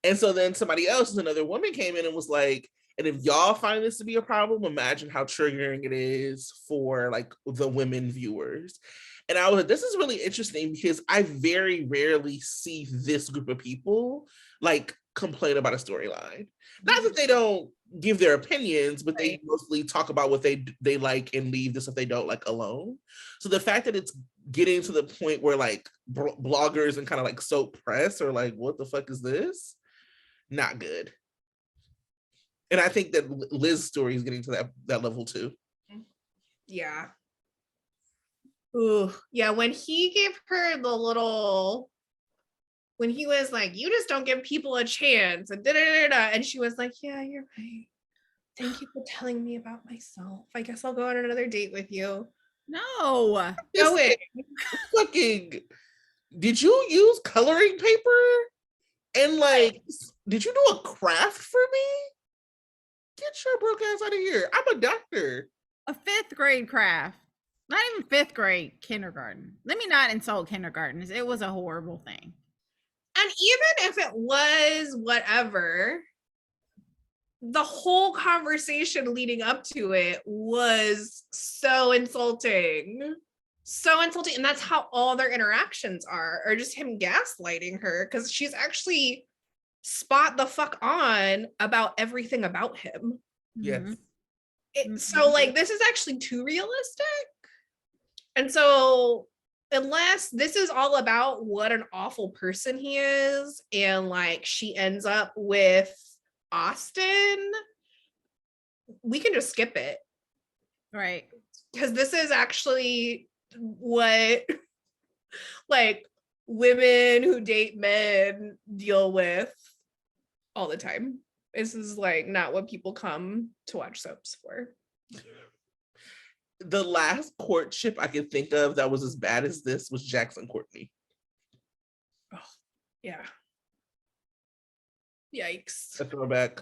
And so then somebody else, another woman, came in and was like, and if y'all find this to be a problem, imagine how triggering it is for like the women viewers. And I was like, this is really interesting because I very rarely see this group of people like complain about a storyline. Not that they don't give their opinions, but they mostly talk about what they like and leave the stuff they don't like alone. So the fact that it's getting to the point where like bloggers and kind of like soap press are like, what the fuck is this? Not good. And I think that Liz's story is getting to that level too. Yeah. Ooh, yeah. When he gave her when he was like, you just don't give people a chance, and and she was like, yeah, you're right. Thank you for telling me about myself. I guess I'll go on another date with you. No. Go in. Fucking, did you use coloring paper? And like, did you do a craft for me? Get your broke ass out of here. I'm a doctor. A 5th grade craft. Not even 5th grade, kindergarten. Let me not insult kindergartens. It was a horrible thing. And even if it was whatever, the whole conversation leading up to it was so insulting. So insulting. And that's how all their interactions are just him gaslighting her because she's actually spot the fuck on about everything about him. Yes. So like this is actually too realistic. And so unless this is all about what an awful person he is and like she ends up with Austin, we can just skip it. Right. Because this is actually what like women who date men deal with all the time. This is like not what people come to watch soaps for. The last courtship I can think of that was as bad as this was Jackson Courtney. Oh, yeah. Yikes. A throwback.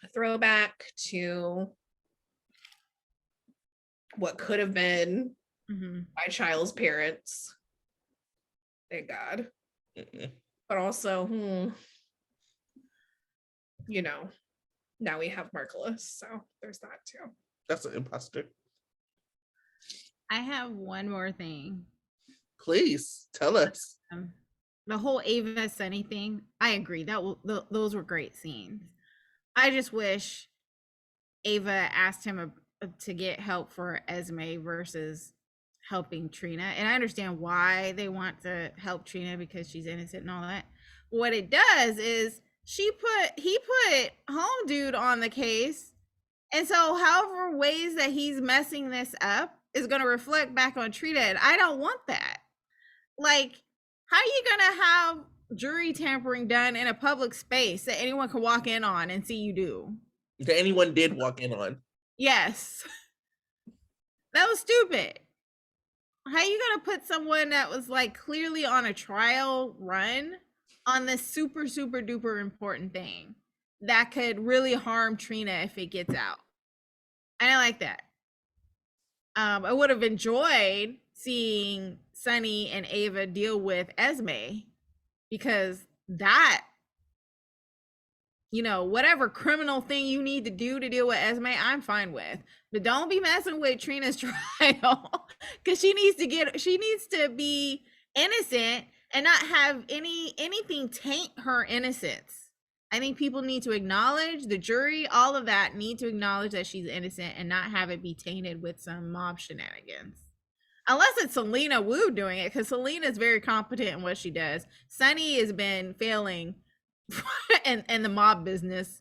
A throwback to what could have been my child's parents. Thank God. But also, you know, now we have Marcellus, so there's that too. That's an imposter. I have one more thing. Please tell us. The whole Ava Sunny thing, I agree. Those were great scenes. I just wish Ava asked him to get help for Esme versus helping Trina. And I understand why they want to help Trina because she's innocent and all that. What it does is he put home dude on the case. And so however ways that he's messing this up is going to reflect back on Trina. And I don't want that. Like, how are you going to have jury tampering done in a public space that anyone can walk in on and see you do? That anyone did walk in on. Yes. That was stupid. How you gonna put someone that was like clearly on a trial run on this super, super duper important thing that could really harm Trina if it gets out? I didn't like that. I would have enjoyed seeing Sunny and Ava deal with Esme because that, you know, whatever criminal thing you need to do to deal with Esme, I'm fine with. But don't be messing with Trina's trial because she needs to be innocent and not have anything taint her innocence. I think people need to acknowledge, the jury, all of that need to acknowledge that she's innocent and not have it be tainted with some mob shenanigans. Unless it's Selena Wu doing it, because Selena's very competent in what she does. Sunny has been failing in the mob business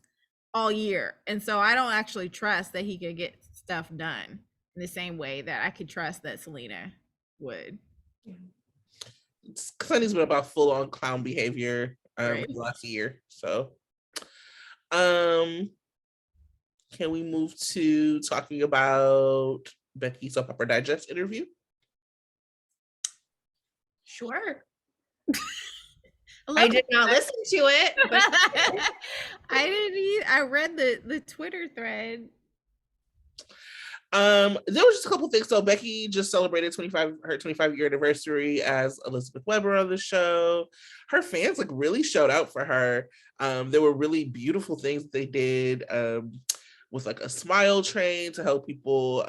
all year. And so I don't actually trust that he could get stuff done in the same way that I could trust that Selena would. Sunny's been about full-on clown behavior Right. last year. So can we move to talking about Becky's Soap Opera Digest interview? Sure. I did not listen to it. But I didn't. I read the Twitter thread. There was just a couple things. So Becky just celebrated her 25-year anniversary as Elizabeth Weber on the show. Her fans like really showed out for her. There were really beautiful things that they did with like a smile train to help people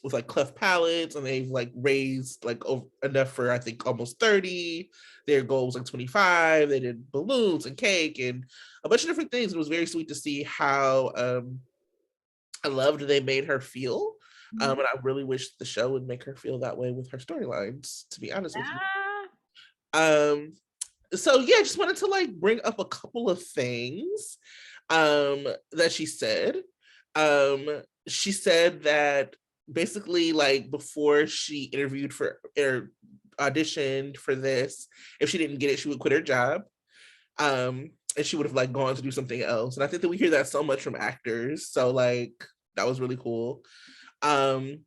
with like cleft palates, and they've like raised like enough for I think almost 30. Their goal was like 25. They did balloons and cake and a bunch of different things. It was very sweet to see how I loved they made her feel. And I really wish the show would make her feel that way with her storylines, to be honest with you. So yeah, just wanted to like bring up a couple of things that she said. She said that basically like before she interviewed for or auditioned for this, if she didn't get it, she would quit her job. And she would have like gone to do something else. And I think that we hear that so much from actors. So like that was really cool. Talking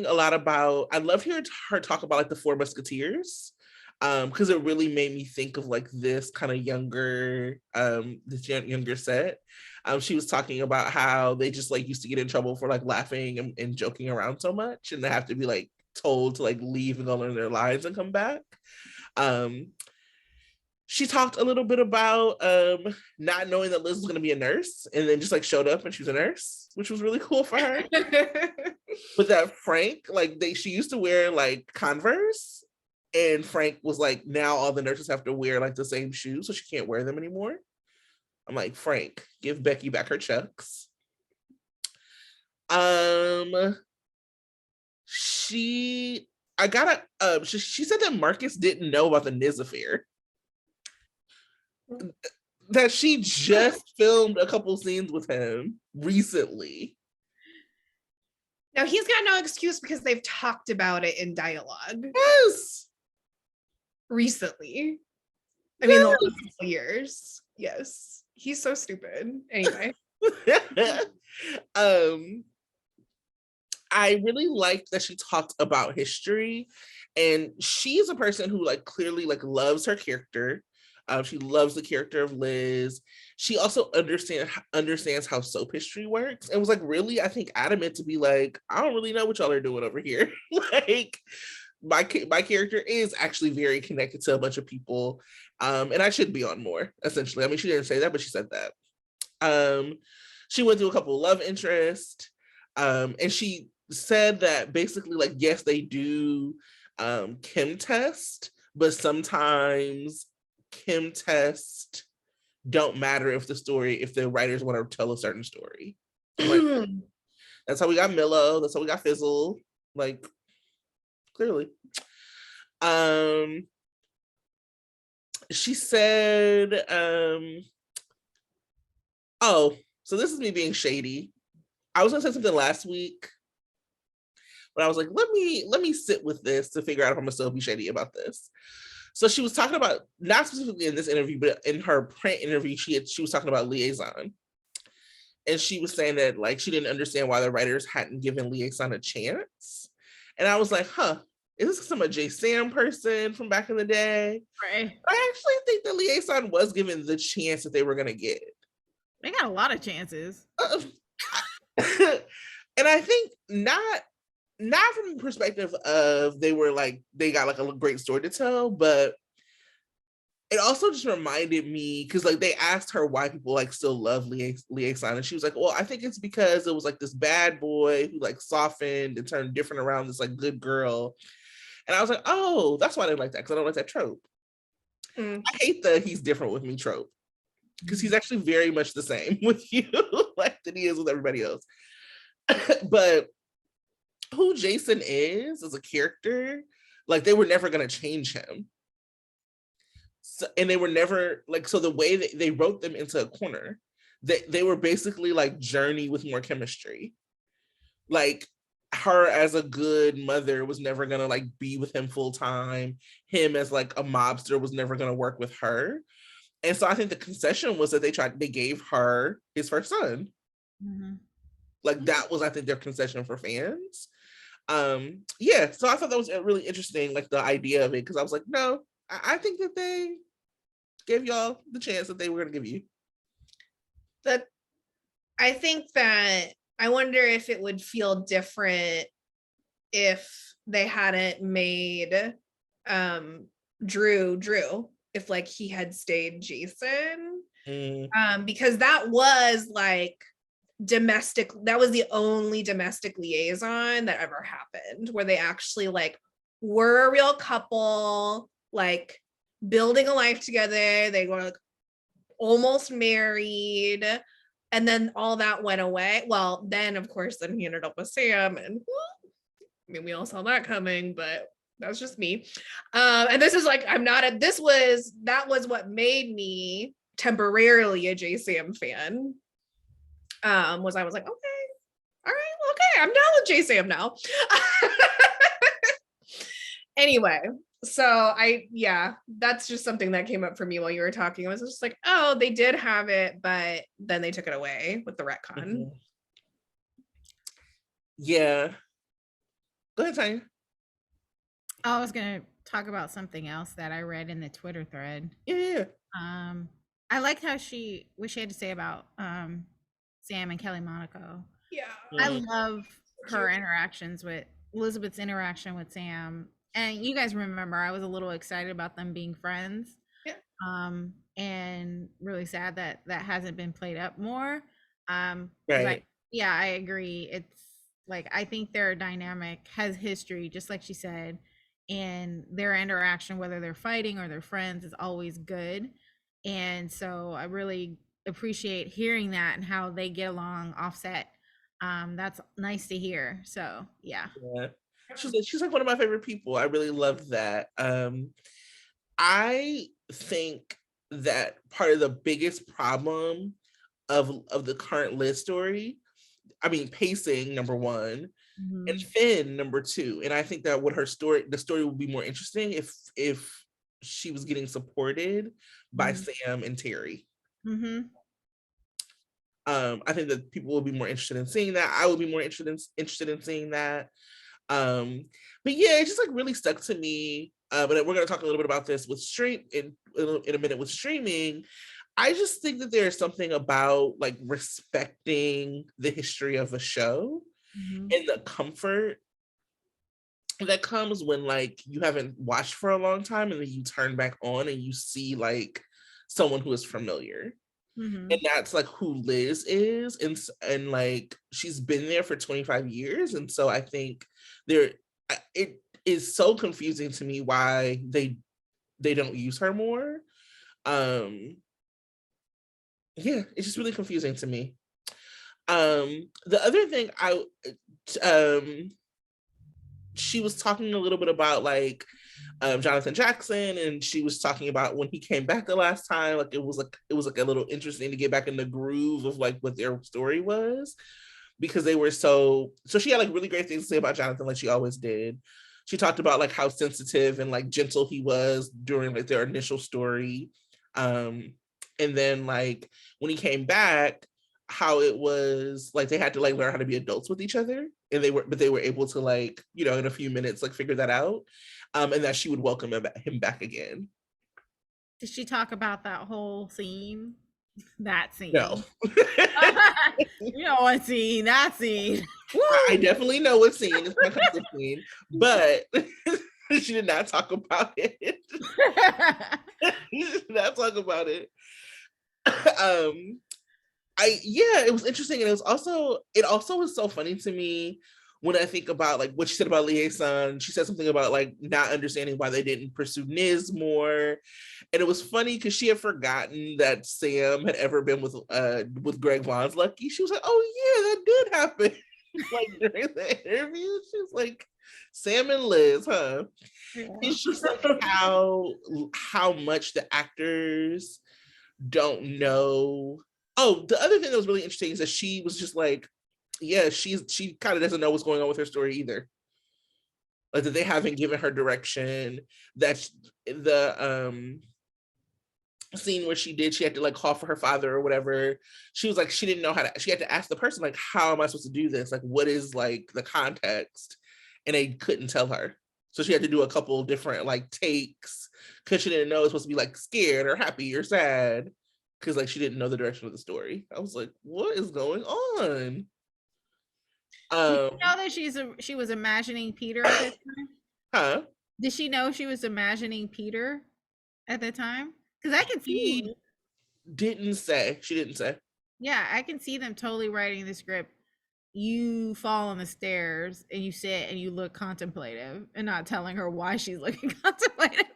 a lot about, I loved hearing her talk about like the Four Musketeers, because it really made me think of like this kind of younger, younger set. She was talking about how they just like used to get in trouble for like laughing and joking around so much, and they have to be like told to like leave and go learn their lives and come back. She talked a little bit about not knowing that Liz was going to be a nurse, and then just like showed up and she was a nurse, which was really cool for her. But that Frank, like she used to wear like Converse, and Frank was like, now all the nurses have to wear like the same shoes, so she can't wear them anymore. I'm like, Frank, give Becky back her Chucks. She said that Marcus didn't know about the Niz affair. That she just filmed a couple scenes with him recently. now he's got no excuse because they've talked about it in dialogue. Yes. Recently. I mean, the last couple years. Yes. He's so stupid. Anyway. I really liked that she talked about history, and she's a person who like clearly like loves her character. She loves the character of Liz. She also understands how soap history works, and was like really, I think, adamant to be like, I don't really know what y'all are doing over here. Like my character is actually very connected to a bunch of people, and I should be on more, essentially. I mean, she didn't say that, but she said that. She went through a couple of love interests, and she said that basically, like, yes, they do chem test, but sometimes chem test don't matter if the writers want to tell a certain story. Like, that's how we got Millo, that's how we got Fizzle. Like, clearly. She said, oh, so this is me being shady. I was gonna say something last week, but I was like, let me sit with this to figure out if I'm gonna still be shady about this. So she was talking about, not specifically in this interview, but in her print interview, she was talking about Liaison. And she was saying that like she didn't understand why the writers hadn't given Liaison a chance. And I was like, is this some of J. Sam person from back in the day? Right. I actually think that Liaison was given the chance that they were gonna get. They got a lot of chances. And I think not from the perspective of they got like a great story to tell, but it also just reminded me, because like they asked her why people like still love Liaison, and she was like, well, I think it's because it was like this bad boy who like softened and turned different around this like good girl. And I was like, oh, that's why I didn't like that, because I don't like that trope. I hate the he's different with me trope, because he's actually very much the same with you like than he is with everybody else. But who Jason is as a character, like they were never going to change him. So, and they were never like, so the way that they wrote them into a corner, they were basically like Journey with more chemistry. Like her as a good mother was never gonna like be with him full time. Him as like a mobster was never gonna work with her. And so I think the concession was that they gave her his first son. Mm-hmm. Like that was, I think, their concession for fans. Yeah, so I thought that was really interesting, like the idea of it, because I was like, no, I think that they gave y'all the chance that they were going to give you. That I think that I wonder if it would feel different if they hadn't made Drew, if like he had stayed Jason. Because that was like domestic, that was the only domestic liaison that ever happened, where they actually like were a real couple, like building a life together. They were like almost married, and then all that went away. Well, then of course, then he ended up with Sam, and I mean, we all saw that coming, but that's just me. And this is like, that was what made me temporarily a J. Sam fan. Was I was like, okay, all right, okay, I'm down with J. Sam now. Anyway, so that's just something that came up for me while you were talking. I was just like, oh, they did have it, but then they took it away with the retcon. Mm-hmm. Yeah. Go ahead, Tanya. I was gonna talk about something else that I read in the Twitter thread. Yeah. I liked how what she had to say about Sam and Kelly Monaco. Yeah. I love her interactions with Elizabeth's interaction with Sam. And you guys remember, I was a little excited about them being friends. Yeah. And really sad that hasn't been played up more. Right. I agree. It's like, I think their dynamic has history, just like she said, and their interaction, whether they're fighting or they're friends, is always good. And so I really appreciate hearing that and how they get along offset. That's nice to hear. So yeah. She's like one of my favorite people. I really love that. I think that part of the biggest problem of the current Liz story, I mean, pacing, number one, and Finn, number two. And I think that the story would be more interesting if she was getting supported by Sam and Terry. I think that people will be more interested in seeing that. I would be more interested in seeing that. But yeah, it just like really stuck to me. But we're going to talk a little bit about this with in a minute with streaming. I just think that there's something about like respecting the history of a show and the comfort that comes when like you haven't watched for a long time and then you turn back on and you see like someone who is familiar. And that's like who Liz is, and like she's been there for 25 years, and so I think it is so confusing to me why they don't use her more. Yeah, it's just really confusing to me. The other thing she was talking a little bit about like Jonathan Jackson, and she was talking about when he came back the last time, like it was like a little interesting to get back in the groove of like what their story was, because they were so she had like really great things to say about Jonathan, like she always did. She talked about like how sensitive and like gentle he was during like their initial story. And then like when he came back, how it was like they had to like learn how to be adults with each other, and they were able to like, you know, in a few minutes like figure that out, and that she would welcome him back again. Did she talk about that whole scene? That scene? No. You know what scene? That scene. I definitely know what scene. It's my comfort scene, but she did not talk about it. She did not talk about it. It was interesting, and it also was so funny to me when I think about like what she said about Liaison. She said something about like not understanding why they didn't pursue Niz more, and it was funny because she had forgotten that Sam had ever been with Greg Vaughn's Lucky. She was like, "Oh yeah, that did happen." Like during the interview, she was like, "Sam and Liz, huh?" Yeah. It's just like how much the actors don't know. Oh, the other thing that was really interesting is that she was just like, yeah, she kind of doesn't know what's going on with her story either. Like that they haven't given her direction. That the scene where she had to like call for her father or whatever. She was like, she didn't know she had to ask the person like, how am I supposed to do this? Like, what is like the context? And they couldn't tell her. So she had to do a couple different like takes because she didn't know it's supposed to be like scared or happy or sad, because like she didn't know the direction of the story. I was like, what is going on? Did you know that she was imagining Peter at that time? Huh? Did she know she was imagining Peter at the time? Because I can see. She didn't say. Yeah, I can see them totally writing the script. You fall on the stairs and you sit and you look contemplative, and not telling her why she's looking contemplative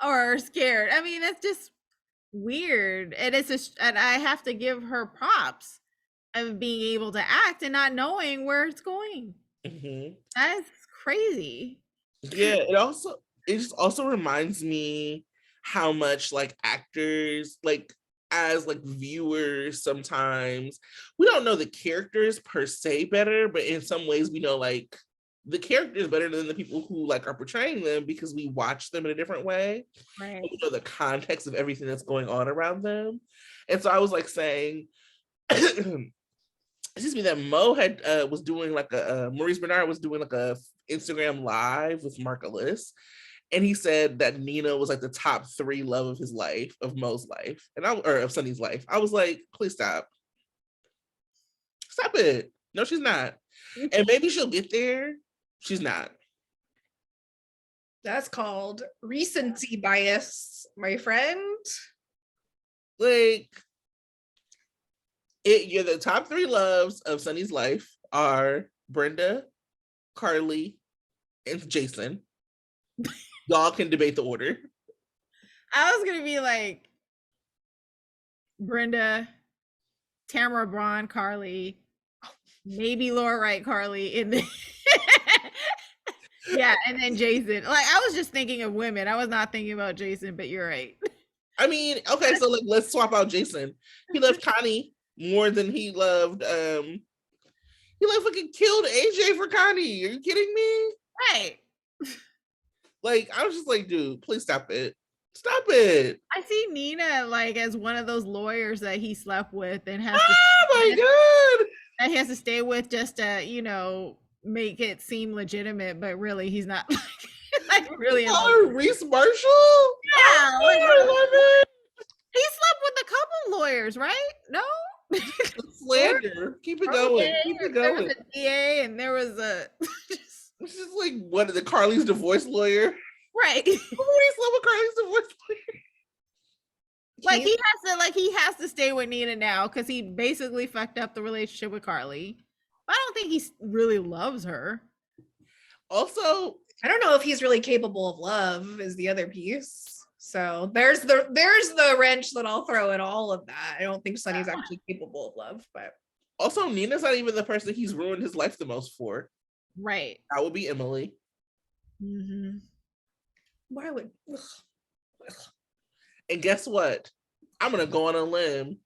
or scared. I mean, that's just weird. And and I have to give her props of being able to act and not knowing where it's going. Mm-hmm. That's crazy. Yeah, it just also reminds me how much like actors, like as like viewers, sometimes we don't know the characters per se better, but in some ways we know like the characters better than the people who like are portraying them, because we watch them in a different way. Right. We know the context of everything that's going on around them. And so I was like saying excuse me, that Mo had was doing like Maurice Bernard was doing like a Instagram live with Marcellus, and he said that Nina was like the top 3 love of his life, of Mo's life, or of Sonny's life. I was like, please stop it. No, she's not. And maybe she'll get there. She's not. That's called recency bias, my friend. Like, you're the top 3 loves of Sonny's life are Brenda, Carly, and Jason. Y'all can debate the order. I was gonna be like Brenda, Tamara Braun, Carly, maybe Laura Wright, Carly, and then yeah, and then Jason. Like, I was just thinking of women. I was not thinking about Jason, but you're right. I mean, okay, so like let's swap out Jason. He loved Connie more than he loved he like fucking killed AJ for Connie. Are you kidding me? Right. Like, I was just like, dude, please stop it. Stop it. I see Nina like as one of those lawyers that he slept with and has God. He has to stay with just to, you know, make it seem legitimate, but really he's not like really. Reese Marshall? Yeah. I love it. He slept with a couple lawyers, right? No? Slander. Keep it going. Keep it going. There was a DA and there was a This is like one of the Carly's divorce lawyer. Right. Who slept with Carly's divorce lawyer? Like he has to stay with Nina now because he basically fucked up the relationship with Carly. I don't think he really loves her. Also, I don't know if he's really capable of love is the other piece. So there's the wrench that I'll throw in all of that. I don't think Sonny's actually capable of love, but also Nina's not even the person he's ruined his life the most for. Right. That would be Emily. Mm-hmm. Why would And guess what? I'm gonna go on a limb.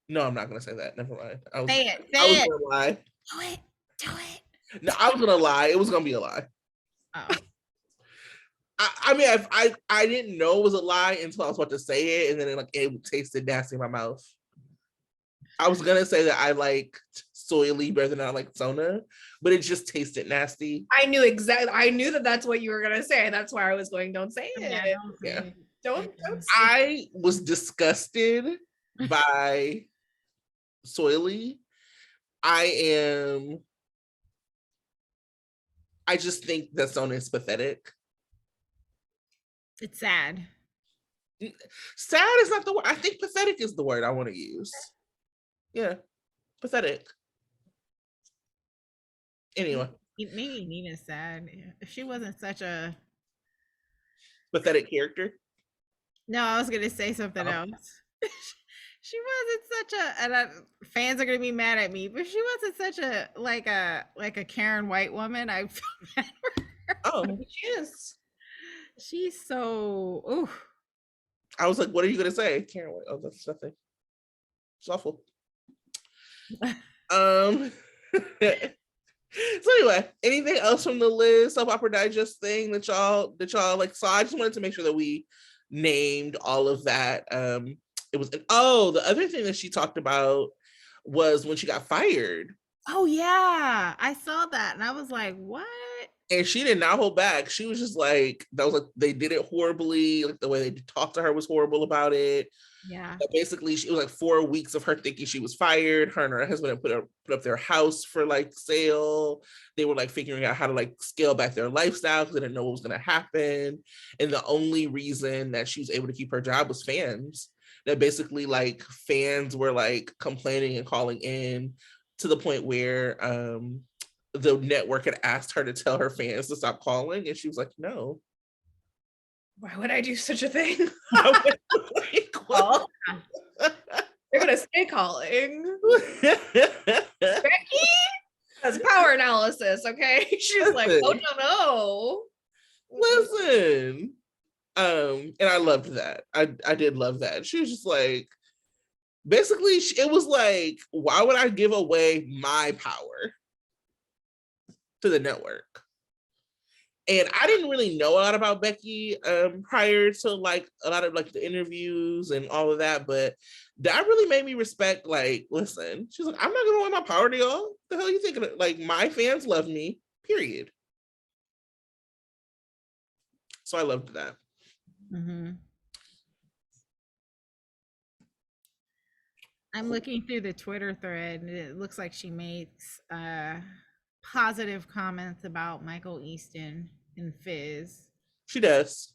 No, I'm not gonna say that. Never mind. Say it. I Say was it. gonna lie. Do it. Do it. No, I was gonna lie. It was gonna be a lie. Oh. I mean, I didn't know it was a lie until I was about to say it, and then it tasted nasty in my mouth. I was gonna say that I like soily better than I like Sona, but it just tasted nasty. I knew exactly. I knew that that's what you were gonna say. That's why I was going. Don't say it. Yeah, don't say Yeah. it. Don't. I was disgusted by soily. I just think that Sona is pathetic. It's sad. Sad is not the word. I think pathetic is the word I want to use. Yeah, pathetic. Anyway, Maybe Nina's sad. If she wasn't such a pathetic character. No, I was gonna say something else. She wasn't such a, and fans are gonna be mad at me, but she wasn't such a like a Karen White woman. I feel bad for her. Oh, She is. She's so. Ooh. I was like, what are you gonna say? Karen White. Oh, that's nothing. It's awful. So anyway, anything else from the Liz Soap Opera Digest thing that y'all like saw? I just wanted to make sure that we named all of that. It was the other thing that she talked about was when she got fired. Oh yeah, I saw that and I was like, what? And she did not hold back. She was just like, that was like, they did it horribly. Like the way they talked to her was horrible about it. Yeah. But basically, it was like 4 weeks of her thinking she was fired. Her and her husband had put up their house for like sale. They were like figuring out how to like scale back their lifestyle because they didn't know what was going to happen. And the only reason that she was able to keep her job was fans. That basically like fans were like complaining and calling in to the point where the network had asked her to tell her fans to stop calling, and she was like, no. Why would I do such a thing? Like, well, they're gonna stay calling. Becky has power analysis, okay? She's like, oh no. Listen. And I loved that. I did love that. She was just like, basically, it was like, why would I give away my power to the network? And I didn't really know a lot about Becky prior to like a lot of like the interviews and all of that, but that really made me respect, like, listen, she's like, I'm not gonna want my power to y'all. The hell you thinking? Like, my fans love me, period. So I loved that. Mm-hmm. I'm looking through the Twitter thread and it looks like she makes positive comments about Michael Easton and Fizz. She does.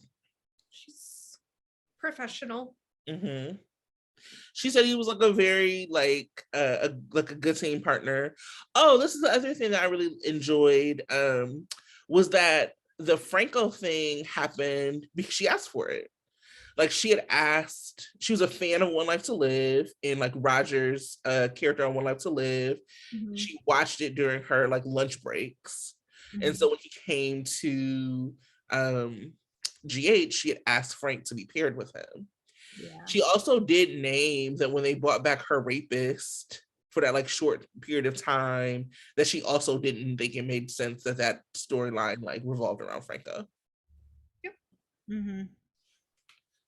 She's professional. Mm-hmm. She said he was like a very like a good team partner. Oh, this is the other thing that I really enjoyed was that the Franco thing happened because she asked for it. Like she had asked, she was a fan of One Life to Live and like Roger's character on One Life to Live. Mm-hmm. She watched it during her like lunch breaks. Mm-hmm. And so when he came to GH, she had asked Frank to be paired with him. Yeah. She also did name that when they brought back her rapist for that like short period of time, that she also didn't think it made sense that storyline like revolved around Franco. Yep. Mm-hmm.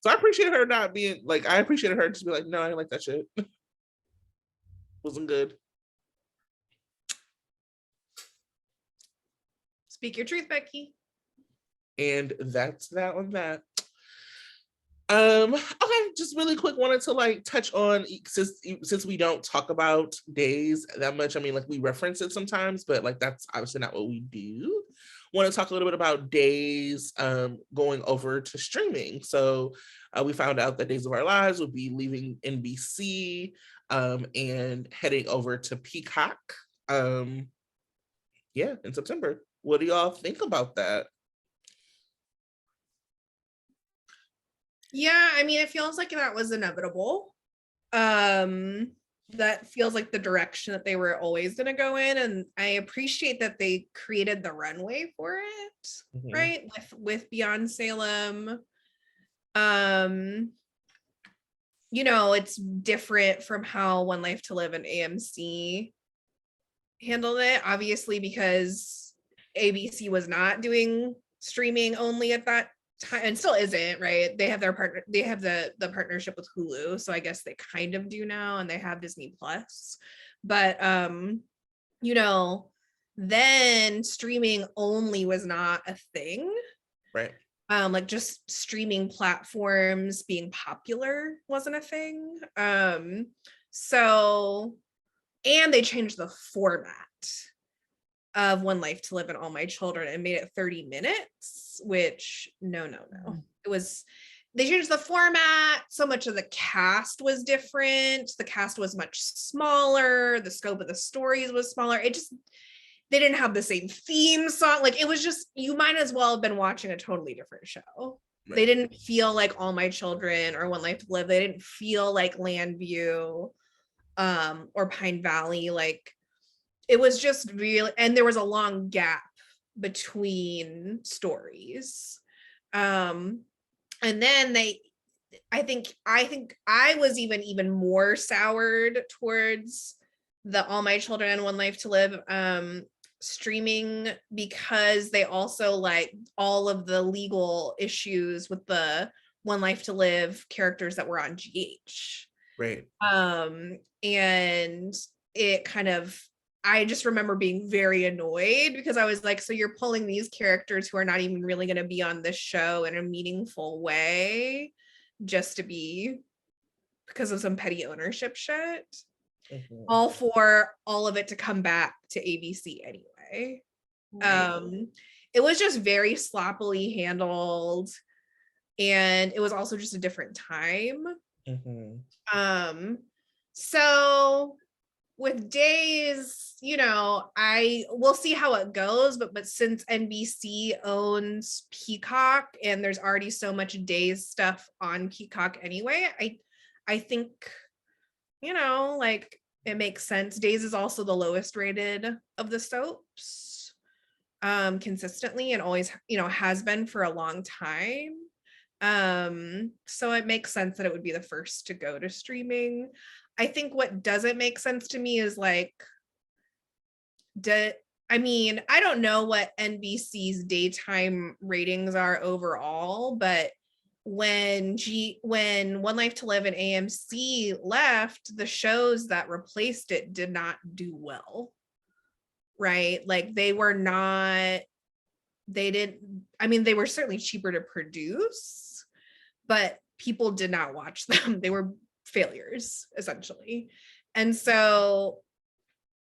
So I appreciate her not being like, I appreciated her just be like, no, I didn't like that shit. Wasn't good. Speak your truth, Becky. And that's that on that. Okay, just really quick, wanted to like touch on, since we don't talk about days that much, I mean, like we reference it sometimes, but like that's obviously not what we do. Want to talk a little bit about days going over to streaming. So we found out that Days of Our Lives will be leaving NBC and heading over to Peacock in September. What do y'all think about that? Yeah, I mean, it feels like that was inevitable. that feels like the direction that they were always going to go in, and I appreciate that they created the runway for it, right? With Beyond Salem. You know, it's different from how One Life to Live and AMC handled it, obviously, because ABC was not doing streaming only at that time, and still isn't, right? They have their partner, they have the partnership with Hulu, so I guess they kind of do now, and they have Disney Plus. But you know, then streaming only was not a thing. Right. Like just streaming platforms being popular wasn't a thing. So, and they changed the format of One Life to Live and All My Children and made it 30 minutes, which no. It was, they changed the format. So much of the cast was different. The cast was much smaller. The scope of the stories was smaller. It just, they didn't have the same theme song. Like, it was just, you might as well have been watching a totally different show. Right. They didn't feel like All My Children or One Life to Live. They didn't feel like Landview or Pine Valley. Like, it was just really, and there was a long gap between stories. And then I think I was even more soured towards the All My Children and One Life to Live streaming, because they also like all of the legal issues with the One Life to Live characters that were on GH. Right. And it kind of, I just remember being very annoyed, because I was like, so you're pulling these characters who are not even really going to be on this show in a meaningful way just to be, because of some petty ownership shit. All for all of it to come back to ABC anyway. Right. It was just very sloppily handled, and it was also just a different time. So with Days, you know, I will see how it goes, but since NBC owns Peacock and there's already so much Days stuff on Peacock anyway, I think, you know, like, it makes sense. Days is also the lowest rated of the soaps, consistently, and always, you know, has been for a long time. So it makes sense that it would be the first to go to streaming. I think what doesn't make sense to me is like, I mean, I don't know what NBC's daytime ratings are overall, but when One Life to Live and AMC left, the shows that replaced it did not do well, right? Like, they were certainly cheaper to produce, but people did not watch them. They were failures, essentially. And so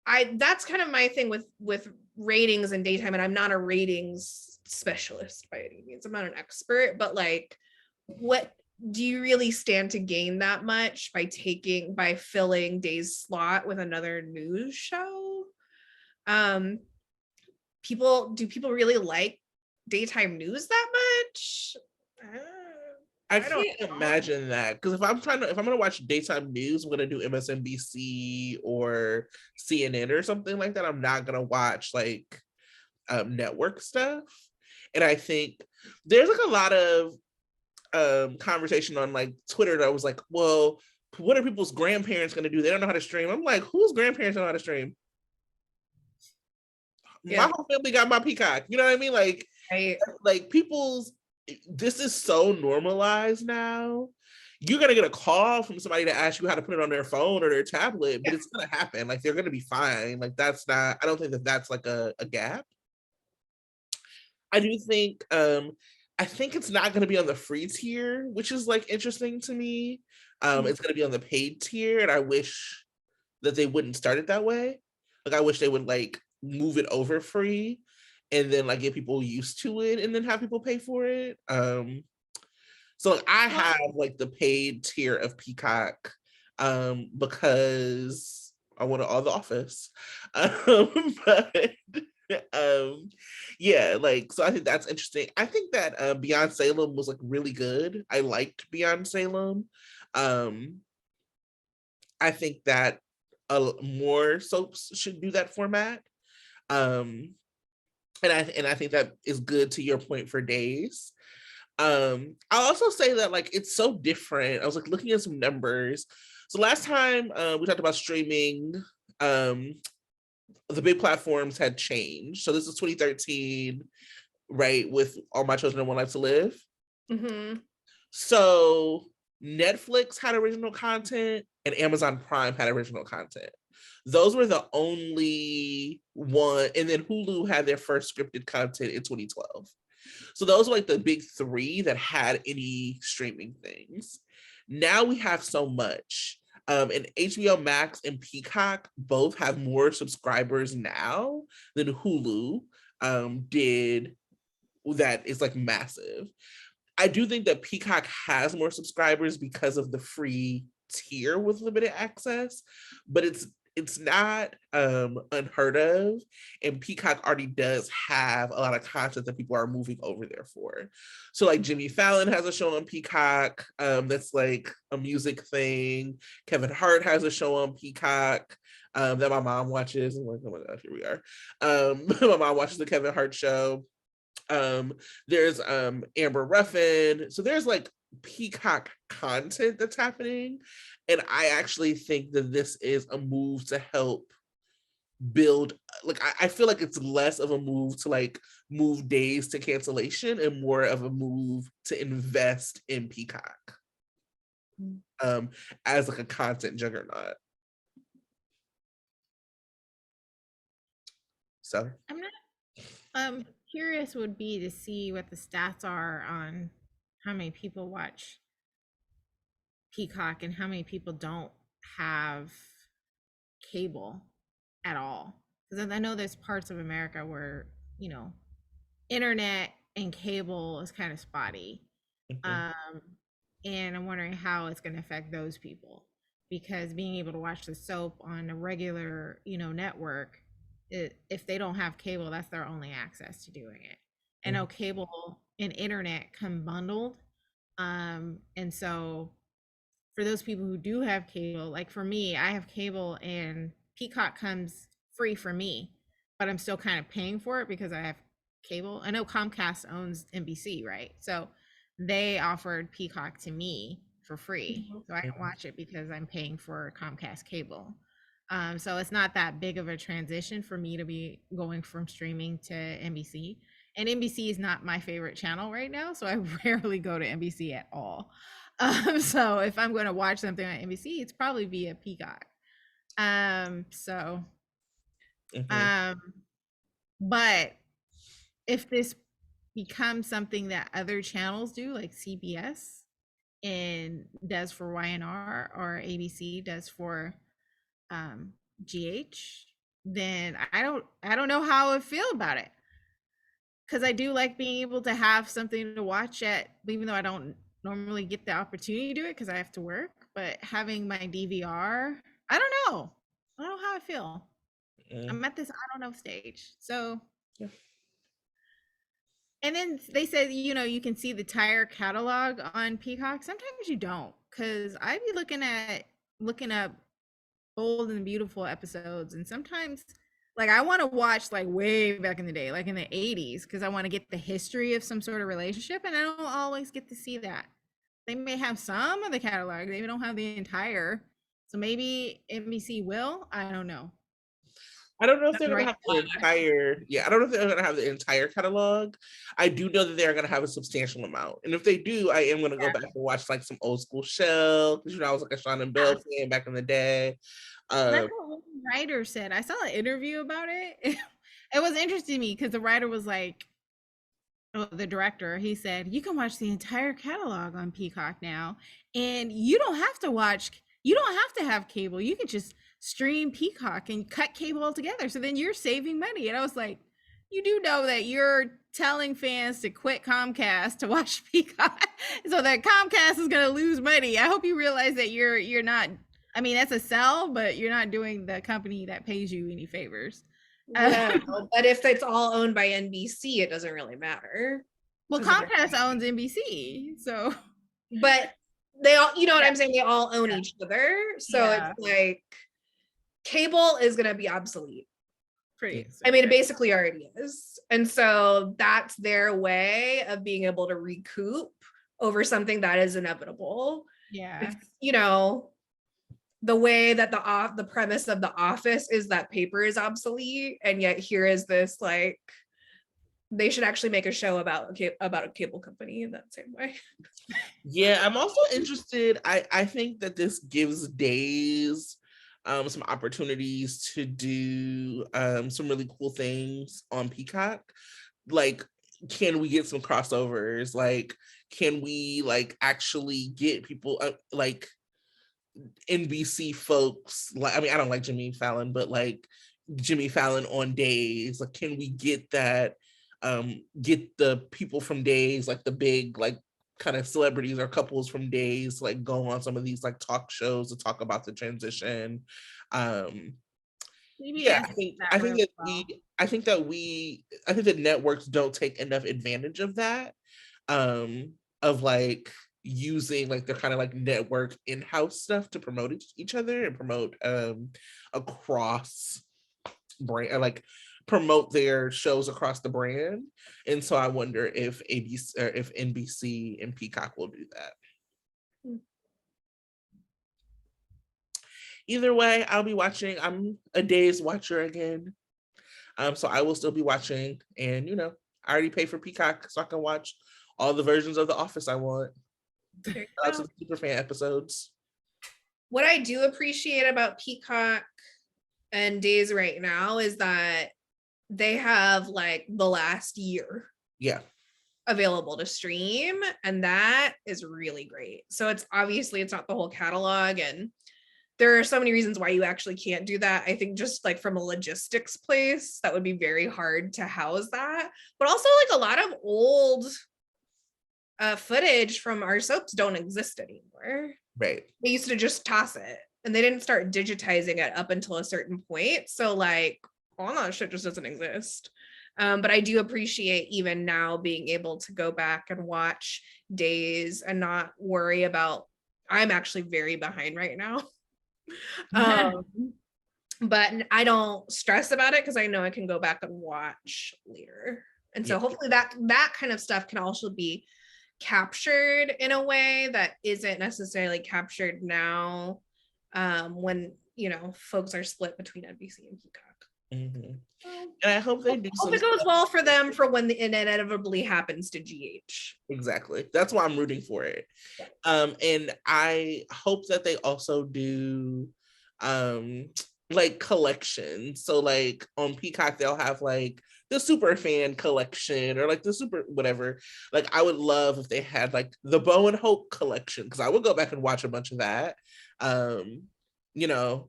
that's kind of my thing with ratings and daytime, and I'm not a ratings specialist by any means. I'm not an expert, but like, what do you really stand to gain that much by filling Days slot with another news show? Do people really like daytime news that much? I can't imagine that, because if I'm gonna watch daytime news, I'm gonna do MSNBC or CNN or something like that. I'm not gonna watch like network stuff. And I think there's like a lot of conversation on like Twitter that was like, well, what are people's grandparents going to do? They don't know how to stream. I'm like, whose grandparents know how to stream? Yeah. My whole family got my Peacock. You know what I mean? Like, like this is so normalized now. You're going to get a call from somebody to ask you how to put it on their phone or their tablet, but it's going to happen. Like, they're going to be fine. Like, I don't think that's like a gap. I do think, I think it's not going to be on the free tier, which is like interesting to me. It's going to be on the paid tier, and I wish that they wouldn't start it that way. Like, I wish they would like move it over free and then like get people used to it and then have people pay for it. So like, I have like the paid tier of Peacock because I wanted all The Office. But yeah, like, so I think that's interesting. I think that Beyond Salem was like really good. I liked Beyond Salem. I think that more soaps should do that format. And I think that is good to your point for days. I'll also say that like it's so different. I was like looking at some numbers. So last time we talked about streaming, the big platforms had changed. So this is 2013, right? With All My Children and One Life to Live. Mm-hmm. So Netflix had original content and Amazon Prime had original content. Those were the only one, and then Hulu had their first scripted content in 2012. So those were like the big three that had any streaming things. Now we have so much. And HBO Max and Peacock both have more subscribers now than Hulu did. That is like massive. I do think that Peacock has more subscribers because of the free tier with limited access, but it's not unheard of, and Peacock already does have a lot of content that people are moving over there for. So like Jimmy Fallon has a show on Peacock that's like a music thing. Kevin Hart has a show on Peacock that my mom watches. I'm like, oh my god, here we are. My mom watches the Kevin Hart show. There's Amber Ruffin. So there's like Peacock content that's happening. And I actually think that this is a move to help build, like, I feel like it's less of a move to like move days to cancellation and more of a move to invest in Peacock as like a content juggernaut. So I'm not curious would be to see what the stats are on how many people watch Peacock and how many people don't have cable at all. Because I know there's parts of America where, you know, internet and cable is kind of spotty. And I'm wondering how it's going to affect those people, because being able to watch the soap on a regular, you know, network, if they don't have cable, that's their only access to doing it. And no, cable and internet come bundled. And so for those people who do have cable, like for me, I have cable and Peacock comes free for me, but I'm still kind of paying for it because I have cable. I know Comcast owns NBC, right? So they offered Peacock to me for free. So I can watch it because I'm paying for Comcast cable. So it's not that big of a transition for me to be going from streaming to NBC. And NBC is not my favorite channel right now, so I rarely go to NBC at all. So if I'm going to watch something on NBC, it's probably via Peacock. But if this becomes something that other channels do, like CBS and does for YNR, or ABC does for GH, then I don't know how I feel about it, because I do like being able to have something to watch at, even though I don't normally get the opportunity to do it because I have to work. But having my DVR, I don't know how I feel. I'm at this I don't know stage. So and then they said, you know, you can see the entire catalog on Peacock. Sometimes you don't, because I be looking up Bold and Beautiful episodes, and sometimes like I want to watch like way back in the day, like in the 80s, because I want to get the history of some sort of relationship, and I don't always get to see that. They may have some of the catalog, they don't have the entire. So maybe NBC will. I don't know. I don't know if they're gonna have the entire. Yeah, I don't know if they're gonna have the entire catalog. I do know that they're gonna have a substantial amount, and if they do, I am gonna go back and watch like some old school Shell, because you know I was like a Sean and Bill fan back in the day. That's what one writer said. I saw an interview about it. It was interesting to me because the writer was like, the director, he said, you can watch the entire catalog on Peacock now, and you don't have to have cable. You can just stream Peacock and cut cable altogether. So then you're saving money. And I was like, you do know that you're telling fans to quit Comcast to watch Peacock, so that Comcast is going to lose money. I hope you realize that you're not, I mean, that's a sell, but you're not doing the company that pays you any favors. Yeah, but if it's all owned by NBC, it doesn't really matter. Well, Comcast owns NBC, so. But they all, you know what I'm saying? They all own each other. So it's like, cable is going to be obsolete. Pretty I mean, it basically already is. And so that's their way of being able to recoup over something that is inevitable. Yeah. You know, the way that the premise of The Office is that paper is obsolete, and yet here is this, like, they should actually make a show about a cable company in that same way. Yeah, I'm also interested. I think that this gives Days some opportunities to do some really cool things on Peacock. Like, can we get some crossovers? Like, can we like actually get people like NBC folks? Like, I mean, I don't like Jimmy Fallon, but like Jimmy Fallon on Days. Like, can we get that? Get the people from Days, like the big like kind of celebrities or couples from Days, like go on some of these like talk shows to talk about the transition. Yeah, I think that networks don't take enough advantage of that, of like using like the kind of like network in-house stuff to promote each other and promote across brand, like promote their shows across the brand. And so I wonder if ABC or if NBC and Peacock will do that. Either way, I'll be watching. I'm a Days watcher again. So I will still be watching, and you know, I already pay for Peacock so I can watch all the versions of The Office I want. Lots of super fan episodes. What I do appreciate about Peacock and Days right now is that they have like the last year available to stream, and that is really great. So it's obviously it's not the whole catalog, and there are so many reasons why you actually can't do that. I think just like from a logistics place, that would be very hard to house that. But also like a lot of old footage from our soaps don't exist anymore. Right. They used to just toss it, and they didn't start digitizing it up until a certain point. So like all that shit just doesn't exist. But I do appreciate even now being able to go back and watch Days and not worry about, I'm actually very behind right now. But I don't stress about it because I know I can go back and watch later. And so hopefully that kind of stuff can also be captured in a way that isn't necessarily captured now, when, you know, folks are split between NBC and Peacock. Mm-hmm. And I hope they do. Hope it goes well for them for when it inevitably happens to GH. Exactly. That's why I'm rooting for it. And I hope that they also do like collections. So like on Peacock, they'll have like the super fan collection or like the super whatever. Like I would love if they had like the Bo and Hope collection, because I would go back and watch a bunch of that. You know,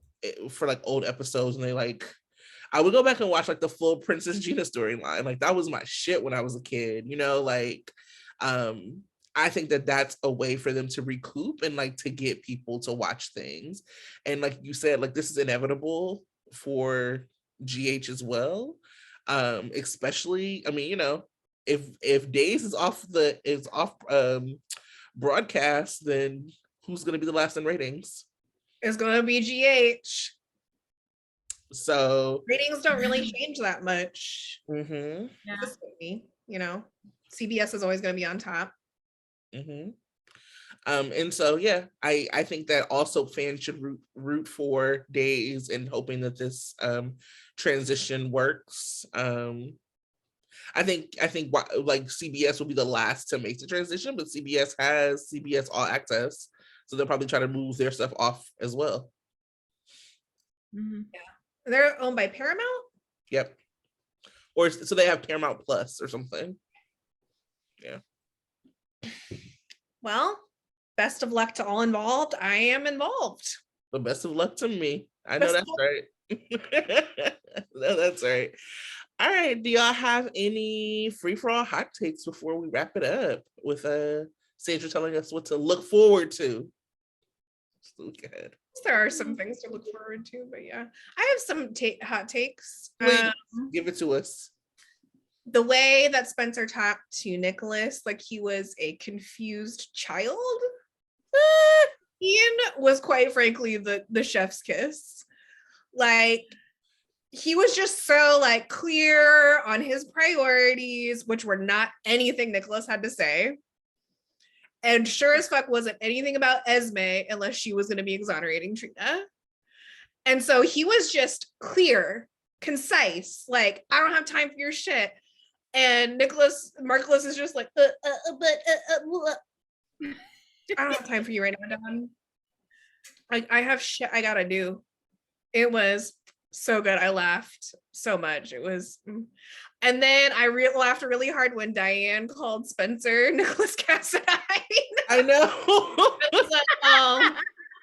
for like old episodes, and they like I would go back and watch like the full Princess Gina storyline. Like that was my shit when I was a kid, you know, like I think that that's a way for them to recoup and like to get people to watch things. And like you said, like this is inevitable for GH as well. Especially, I mean, you know, if Days is off broadcast, then who's gonna be the last in ratings? It's gonna be GH. So ratings don't really change that much. Mm-hmm. Yeah. You know, CBS is always going to be on top. Mm-hmm. And so yeah, I think that also fans should root for Days and hoping that this transition works. I think like CBS will be the last to make the transition, but CBS has CBS All Access, so they'll probably try to move their stuff off as well. Mm-hmm. Yeah. They're owned by Paramount? Yep. Or so they have Paramount Plus or something. Yeah. Well, best of luck to all involved. I am involved. But best of luck to me. I know that's right. No, that's right. All right. Do y'all have any free-for-all hot takes before we wrap it up with Sandra telling us what to look forward to? Just look ahead. There are some things to look forward to, but yeah, I have some hot takes. Please, give it to us. The way that Spencer talked to Nicholas like he was a confused child, Ian was quite frankly the chef's kiss. Like, he was just so like clear on his priorities, which were not anything Nicholas had to say. And sure as fuck wasn't anything about Esme unless she was going to be exonerating Trina. And so he was just clear, concise, like, I don't have time for your shit. And Marcus is just like, I don't have time for you right now, Don. Like, I have shit I gotta do. It was so good. I laughed so much. It was, and then I laughed really hard when Diane called Spencer Nicholas Cassadine. I know. I was like, oh,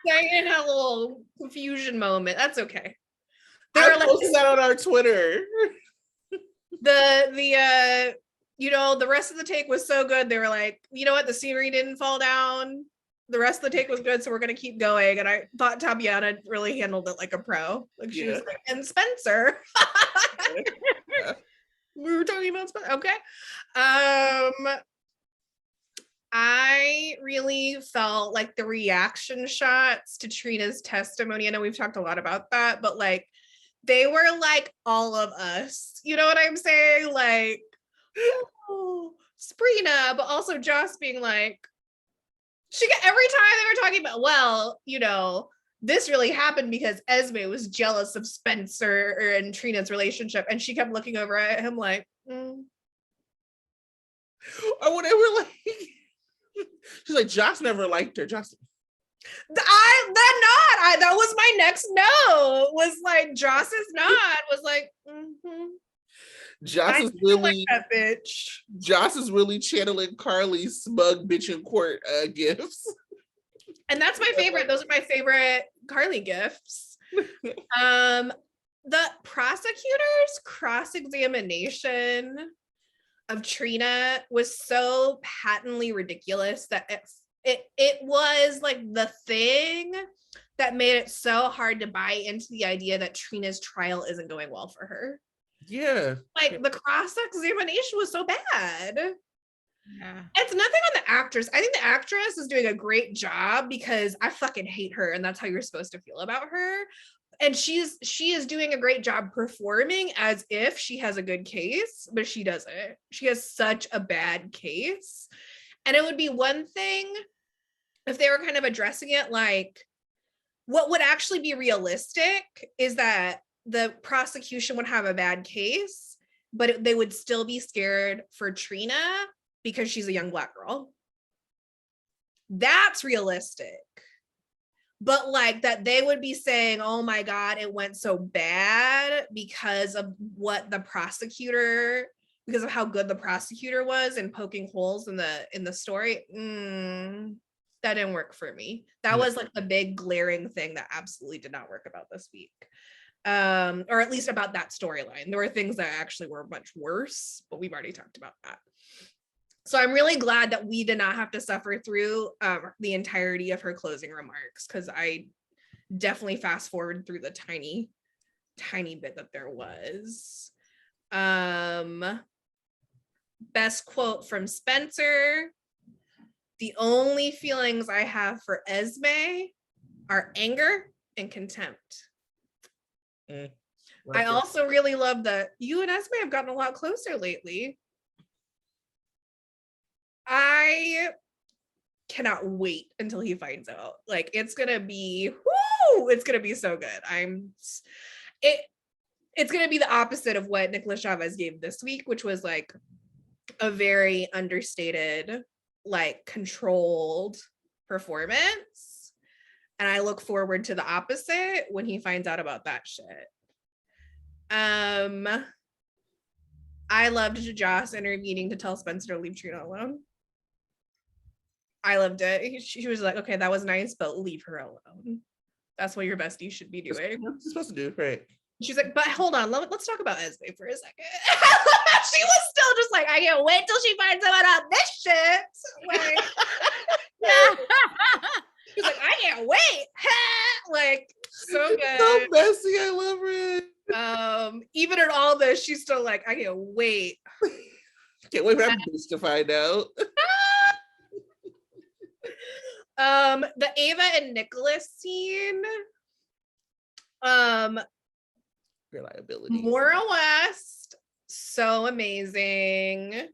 Diane had a little confusion moment. That's okay. I posted that on our Twitter. The the rest of the take was so good. They were like, you know what? The scenery didn't fall down. The rest of the take was good, so we're gonna keep going. And I thought Tabiana really handled it like a pro. Like she was like, and Spencer. We were talking about Spencer. Okay. I really felt like the reaction shots to Trina's testimony. I know we've talked a lot about that, but like they were like all of us. You know what I'm saying? Like, oh, Sprina, but also Joss being like, every time they were talking about, well, this really happened because Esme was jealous of Spencer and Trina's relationship, and she kept looking over at him like, or whatever. Like, she's like, Joss never liked her. Joss. That was my next note. Was like Joss's nod was like, Joss is really like that bitch. Joss is really channeling Carly's smug bitch in court gifts. And that's my favorite. Those are my favorite Carly gifts. The prosecutor's cross-examination of Trina was so patently ridiculous that it was like the thing that made it so hard to buy into the idea that Trina's trial isn't going well for her. Yeah. Like the cross-examination was so bad. Yeah. It's nothing on the actress. I think the actress is doing a great job because I fucking hate her, and that's how you're supposed to feel about her. And she is doing a great job performing as if she has a good case, but she doesn't. She has such a bad case. And it would be one thing if they were kind of addressing it like, what would actually be realistic is that the prosecution would have a bad case, but they would still be scared for Trina because she's a young Black girl. That's realistic. But like that they would be saying, oh my God, it went so bad because of what the prosecutor, because of how good the prosecutor was in poking holes in the story. That didn't work for me. That was like the big glaring thing that absolutely did not work about this week. Or at least about that storyline. There were things that actually were much worse, but we've already talked about that. So I'm really glad that we did not have to suffer through the entirety of her closing remarks, because I definitely fast forward through the tiny bit that there was. Best quote from Spencer: the only feelings I have for Esme are anger and contempt. I also really love that you and Esme have gotten a lot closer lately. I cannot wait until he finds out. Like, it's gonna be, it's gonna be so good. It's gonna be the opposite of what Nicholas Chavez gave this week, which was like a very understated, like controlled performance. And I look forward to the opposite when he finds out about that shit. I loved Joss intervening to tell Spencer to leave Trina alone. I loved it. She was like, okay, that was nice, but leave her alone. That's what your bestie should be doing. What's she supposed to do? Right. She's like, but hold on, let's talk about Esme for a second. She was still just like, I can't wait till she finds out about this shit. Like, she's like, I can't wait. Like, so good. So messy. I love it. Even in all this, she's still like, I can't wait. Can't wait for that bitch to find out. The Ava and Nicholas scene. reliability. Moral West, so amazing.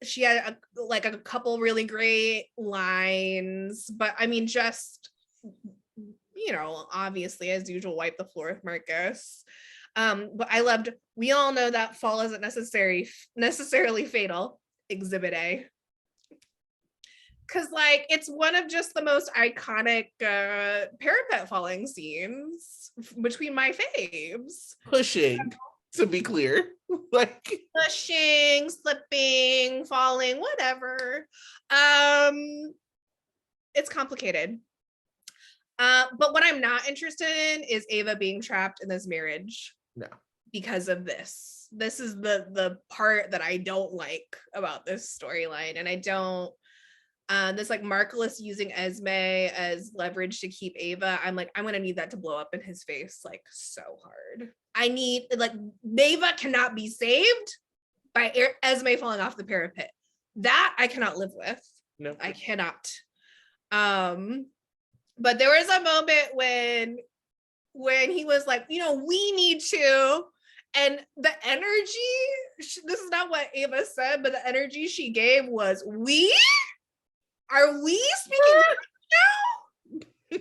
She had a couple really great lines, but I mean, just, you know, obviously as usual, wipe the floor with Marcus. But I loved, we all know that fall isn't necessarily fatal, Exhibit A. Because like it's one of just the most iconic parapet falling scenes between my faves. Pushing, to be clear. Like Pushing, slipping, falling, whatever. It's complicated. But what I'm not interested in is Ava being trapped in this marriage. No. Because of this. This is the part that I don't like about this storyline. And I don't, this like Marcellus using Esme as leverage to keep Ava. I'm like, I'm gonna need that to blow up in his face like so hard. I need, like, Ava cannot be saved by Esme falling off the parapet. That I cannot live with. No. I cannot. But there was a moment when he was like, you know, we need to, and the energy, this is not what Ava said, but the energy she gave was, we? Are we speaking now?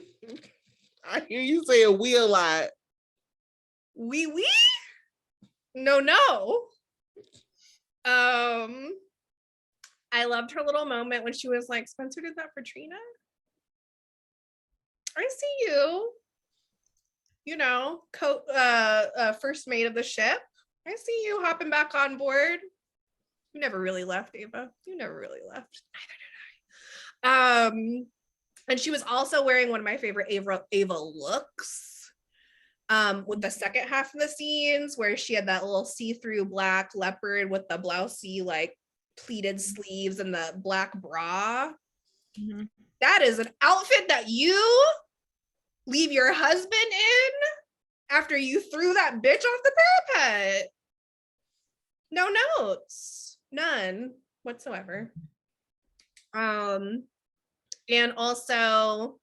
I hear you saying we a lot. We? No. I loved her little moment when she was like, Spencer did that for Trina. I see you. You know, first mate of the ship. I see you hopping back on board. You never really left, Ava. You never really left. Neither did I. And she was also wearing one of my favorite Ava looks. With the second half of the scenes where she had that little see-through black leopard with the blousey like pleated sleeves and the black bra. Mm-hmm. That is an outfit that you leave your husband in after you threw that bitch off the parapet. No notes, none whatsoever. And also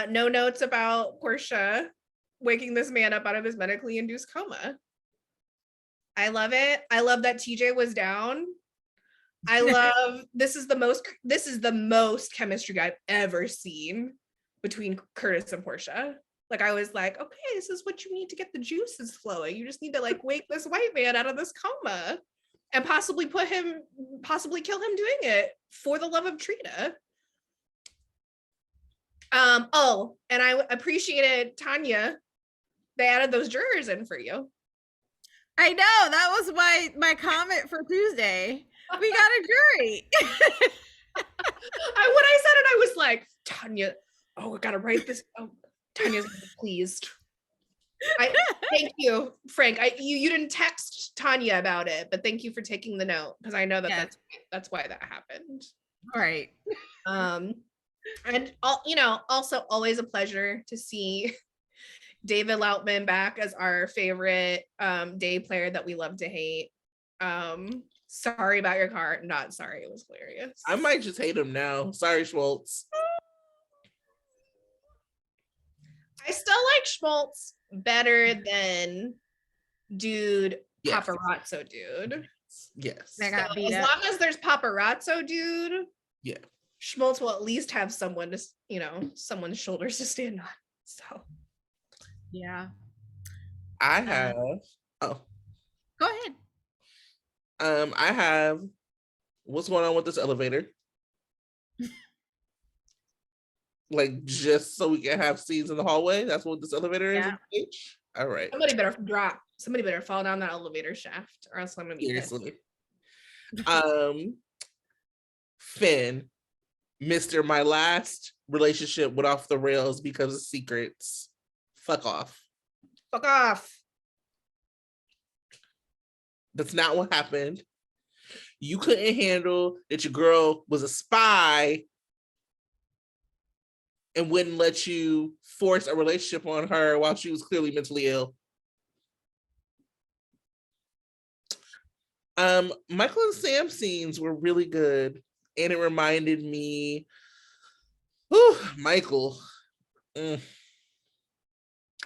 no notes about Portia waking this man up out of his medically induced coma. I love it. I love that TJ was down. I love, this is the most chemistry I've ever seen between Curtis and Portia. Like, I was like, okay, this is what you need to get the juices flowing. You just need to like wake this white man out of this coma and possibly kill him doing it for the love of Trina. Oh, and I appreciated, Tanya, they added those jurors in for you. I know, that was my comment for Tuesday. We got a jury. When I said it, I was like, Tanya, oh, I gotta write this. Oh, Tanya's pleased. Thank you, Frank. You didn't text Tanya about it, but thank you for taking the note, because I know that that's why that happened. All right. And also always a pleasure to see David Lautman back as our favorite day player that we love to hate. Sorry about your car. Not sorry. It was hilarious. I might just hate him now. Sorry, Schmaltz. I still like Schmaltz better than dude, yes. Paparazzo dude. Yes. So as long as there's paparazzo dude, yeah, Schmaltz will at least have someone to, someone's shoulders to stand on. So yeah. I have go ahead. I have, what's going on with this elevator? Like, just so we can have scenes in the hallway? That's what this elevator is? All right. Somebody better fall down that elevator shaft, or else I'm gonna be seriously. Finn, Mr. My last relationship went off the rails because of secrets. Fuck off. Fuck off. That's not what happened. You couldn't handle that your girl was a spy and wouldn't let you force a relationship on her while she was clearly mentally ill. Michael and Sam scenes were really good, and it reminded me, Michael.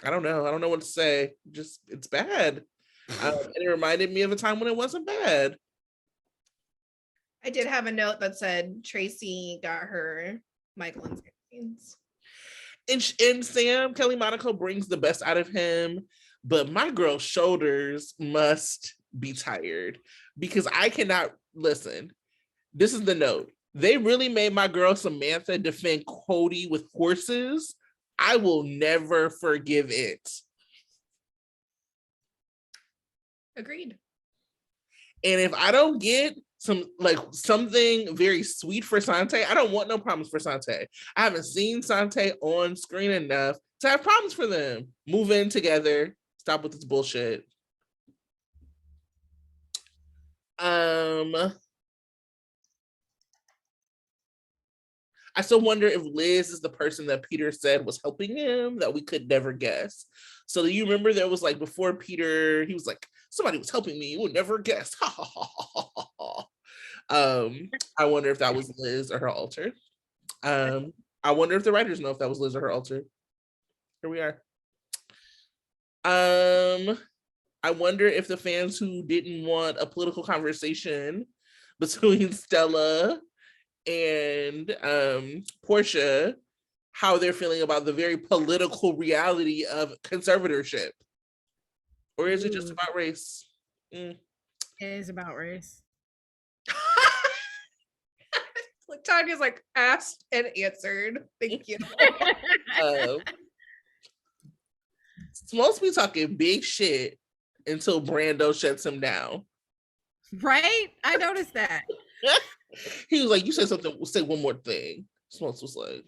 I don't know. I don't know what to say. Just it's bad. And it reminded me of a time when it wasn't bad. I did have a note that said Tracy got her Michael and Sam. And Sam, Kelly Monaco brings the best out of him, but my girl's shoulders must be tired because I cannot listen. This is the note. They really made my girl Samantha defend Cody with horses. I will never forgive it. Agreed. And if I don't get something very sweet for Sante, I don't want no problems for Sante. I haven't seen Sante on screen enough to have problems for them. Move in together. Stop with this bullshit. I still wonder if Liz is the person that Peter said was helping him that we could never guess. So do you remember there was like before Peter, he was like, somebody was helping me, you would never guess. I wonder if that was Liz or her alter. I wonder if the writers know if that was Liz or her alter. Here we are. I wonder if the fans who didn't want a political conversation between Stella and Portia, how they're feeling about the very political reality of conservatorship. Or is it just about race? It is about race. Tanya's like asked and answered. Thank you. Supposed to be talking big shit until Brando shuts him down. Right? I noticed that. He was like, you said something, we'll say one more thing. Smokes was like,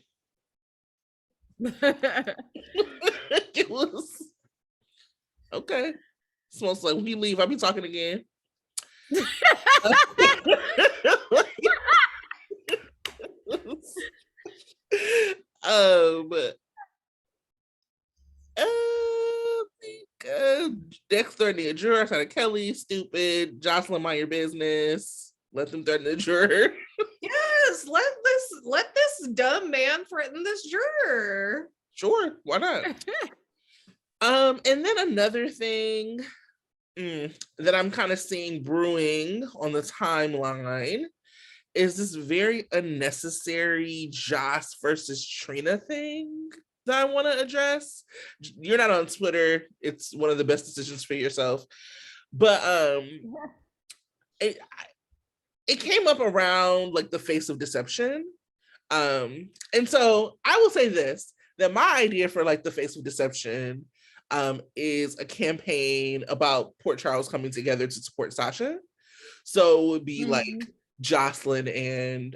it was okay. Smokes like, when you leave, I'll be talking again. Dex threatening a juror, outside of Kelly, stupid. Jocelyn, mind your business. Let them threaten the juror. Yes, let this dumb man threaten this juror. Sure, why not? And then another thing that I'm kind of seeing brewing on the timeline is this very unnecessary Joss versus Trina thing that I want to address. You're not on Twitter. It's one of the best decisions for yourself. But it came up around like the face of deception. And so I will say this, that my idea for like the face of deception is a campaign about Port Charles coming together to support Sasha. So it would be like Jocelyn and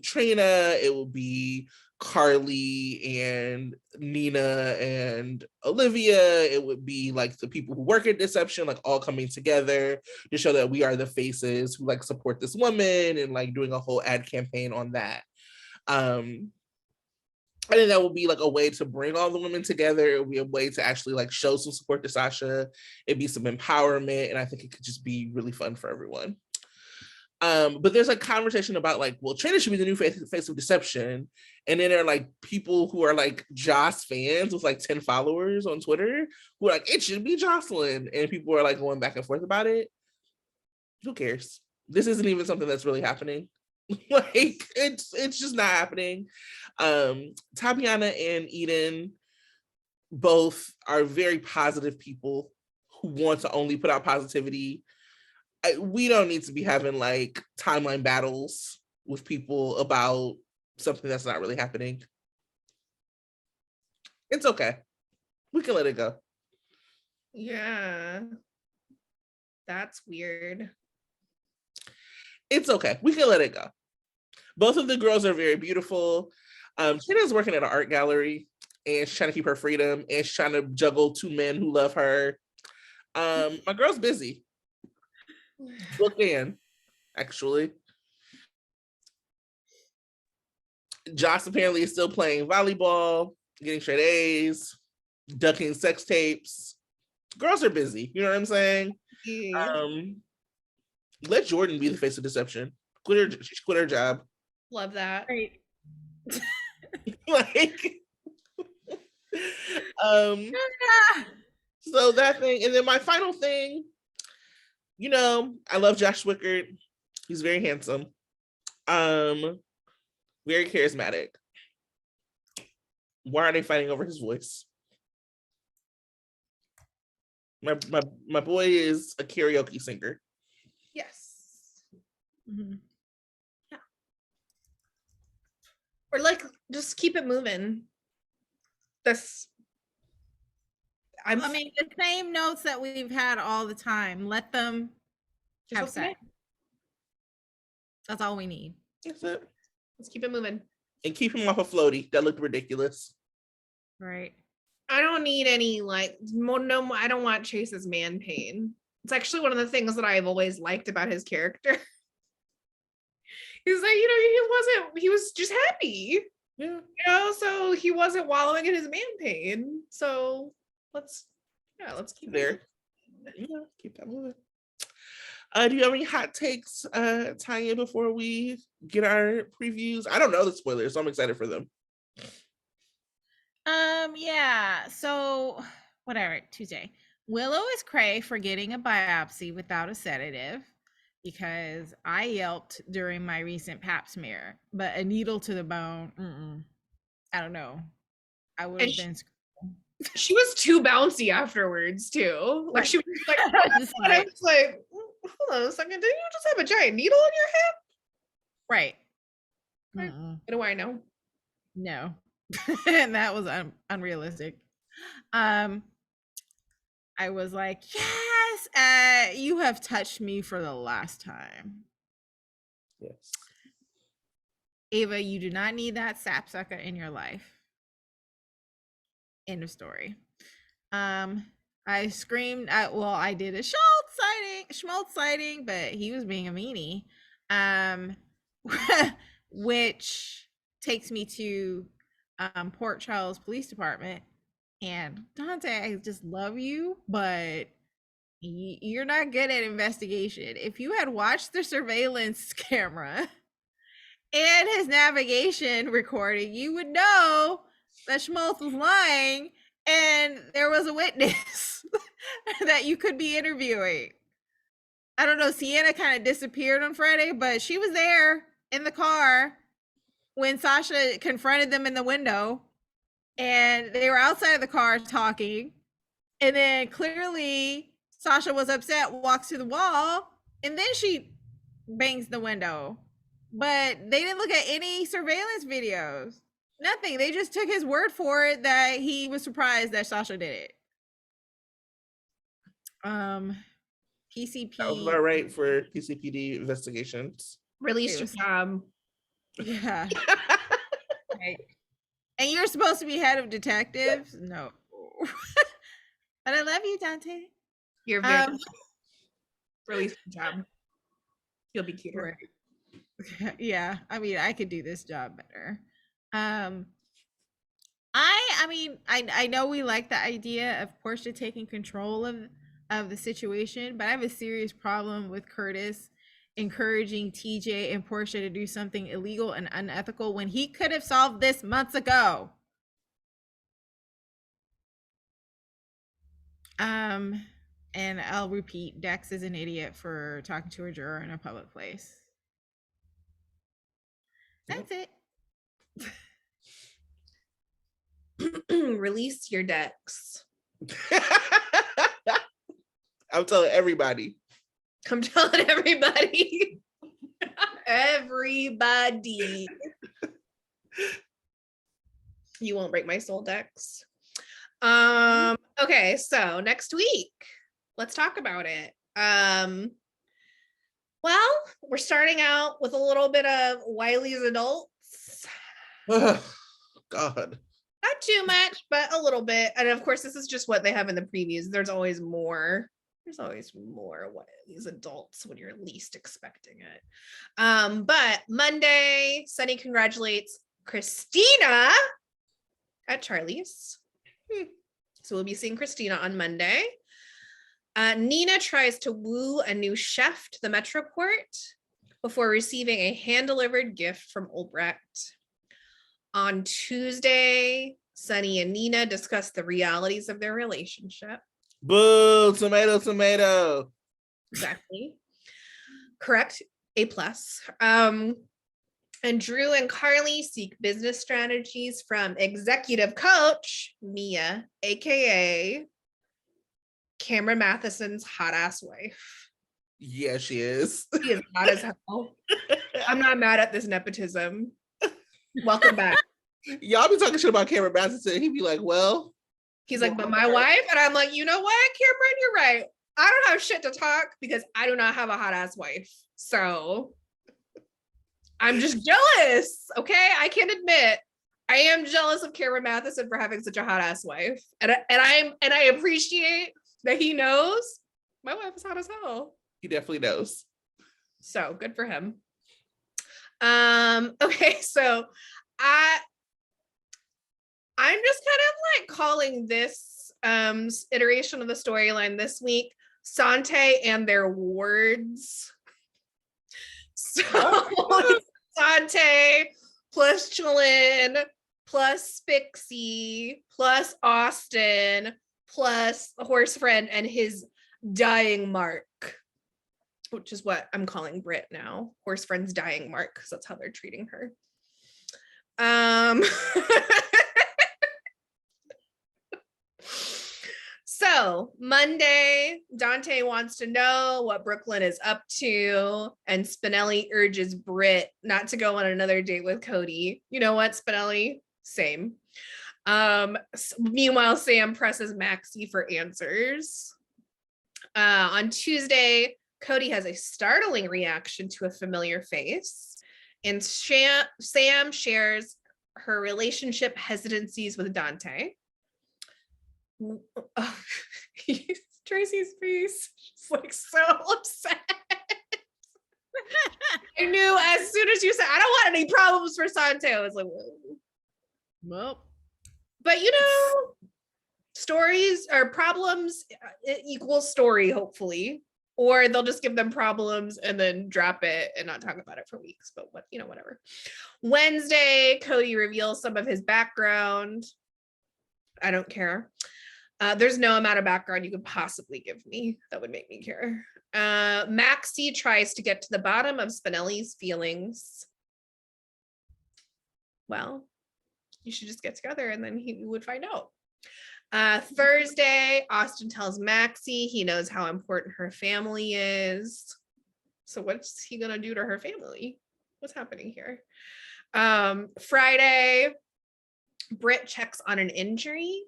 Trina, it would be Carly and Nina and Olivia, it would be like the people who work at Deception, like all coming together to show that we are the faces who like support this woman and like doing a whole ad campaign on that. I think that would be like a way to bring all the women together. It would be a way to actually like show some support to Sasha. It'd be some empowerment, and I think it could just be really fun for everyone. But there's a conversation about like, well, Trina should be the new face of Deception. And then there are like people who are like Joss fans with like 10 followers on Twitter who are like, it should be Jocelyn. And people are like going back and forth about it. Who cares? This isn't even something that's really happening. Like it's just not happening. Tabiana and Eden both are very positive people who want to only put out positivity. We don't need to be having like timeline battles with people about something that's not really happening. It's okay. We can let it go. Yeah. That's weird. It's okay. We can let it go. Both of the girls are very beautiful. Trina's working at an art gallery and she's trying to keep her freedom and she's trying to juggle two men who love her. My girl's busy. Booked in, actually. Joss apparently is still playing volleyball, getting straight A's, ducking sex tapes. Girls are busy. You know what I'm saying? Let Jordan be the face of Deception. She quit her job. Love that. Right. Like, So that thing, and then my final thing, I love Josh Wickard. He's very handsome. Very charismatic. Why are they fighting over his voice? My boy is a karaoke singer. Yes. Mm-hmm. Yeah. Or like, just keep it moving. I mean, the same notes that we've had all the time. Let them have sex. That's all we need. That's it. Let's keep it moving. And keep him off a floaty. That looked ridiculous. Right. I don't need any no, I don't want Chase's man pain. It's actually one of the things that I've always liked about his character. He's like, he was just happy. Yeah. So he wasn't wallowing in his man pain. So let's keep there. Yeah, keep that moving. Do you have any hot takes, Tanya, before we get our previews? I don't know the spoilers, so I'm excited for them. Yeah. So whatever, Tuesday. Willow is cray for getting a biopsy without a sedative because I yelped during my recent pap smear, but a needle to the bone, I don't know. I would have been. She was too bouncy afterwards too. Like she was like, I was like, hold on a second, didn't you just have a giant needle in your head? Right. What do I know? No. And that was unrealistic. I was like, yes, you have touched me for the last time. Yes. Ava, you do not need that sapsucker in your life. End of story. I screamed at, I did a schmaltz sighting, but he was being a meanie. Which takes me to Port Charles Police Department. And Dante, I just love you, but you're not good at investigation. If you had watched the surveillance camera and his navigation recording, you would know that Schmaltz was lying and there was a witness that you could be interviewing. I don't know, Sienna kind of disappeared on Friday, but she was there in the car when Sasha confronted them in the window, and they were outside of the car talking, and then clearly Sasha was upset, walks to the wall, and then she bangs the window. But they didn't look at any surveillance videos. Nothing. They just took his word for it that he was surprised that Sasha did it. PCP. That was about right for PCPD investigations. Release your job. Yeah. Right. And you're supposed to be head of detectives? No. But I love you, Dante. You're very release your job. You'll be cuter. Right. Yeah. I mean, I could do this job better. I know we like the idea of Portia taking control of the situation, but I have a serious problem with Curtis encouraging TJ and Portia to do something illegal and unethical when he could have solved this months ago. And I'll repeat, Dex is an idiot for talking to a juror in a public place. That's it. Release your Dex. I'm telling everybody. I'm telling everybody. Everybody. You won't break my soul, Dex. Okay, so next week, let's talk about it. Well, we're starting out with a little bit of Wiley's Adults. Oh, God. Not too much, but a little bit. And of course, this is just what they have in the previews. There's always more. There's always more Wiley's Adults when you're least expecting it. But Monday, Sunny congratulates Christina at Charlie's. So we'll be seeing Christina on Monday. Nina tries to woo a new chef to the Metroport before receiving a hand-delivered gift from Ulbrecht. On Tuesday, Sunny and Nina discuss the realities of their relationship. Boo, tomato, tomato. Exactly. Correct. A+. And Drew and Carly seek business strategies from executive coach Mia, aka Cameron Matheson's hot ass wife. Yeah, she is. She is hot as hell. I'm not mad at this nepotism. Welcome back. Y'all be talking shit about Cameron Matheson. He'd be like, well. He's like, but my wife, and I'm like, you know what, Cameron, you're right. I don't have shit to talk because I do not have a hot ass wife. So I'm just jealous. Okay. I can admit I am jealous of Cameron Matheson for having such a hot ass wife. And I appreciate that he knows my wife is hot as hell. He definitely knows. So good for him. Okay, so I'm just kind of like calling this iteration of the storyline this week Sante and their wards. So Sante plus Chalin plus Spixie plus Austin plus the horse friend and his dying mark, which is what I'm calling Britt now. Horse friend's dying mark, because that's how they're treating her. So Monday, Dante wants to know what Brooklyn is up to, and Spinelli urges Britt not to go on another date with Cody. You know what, Spinelli? Same. Meanwhile, Sam presses Maxie for answers. On Tuesday, Cody has a startling reaction to a familiar face, and Sam shares her relationship hesitancies with Dante. Oh, Tracy's face, she's like so upset. I knew as soon as you said, I don't want any problems for Sante, I was like, whoa. Well, but you know, stories or problems equals story, hopefully, or they'll just give them problems and then drop it and not talk about it for weeks. But what, you know, whatever. Wednesday, Cody reveals some of his background. I don't care. There's no amount of background you could possibly give me that would make me care. Maxie tries to get to the bottom of Spinelli's feelings. Well, you should just get together and then he would find out. Thursday, Austin tells Maxie he knows how important her family is. So what's he gonna do to her family? What's happening here? Friday, Britt checks on an injury,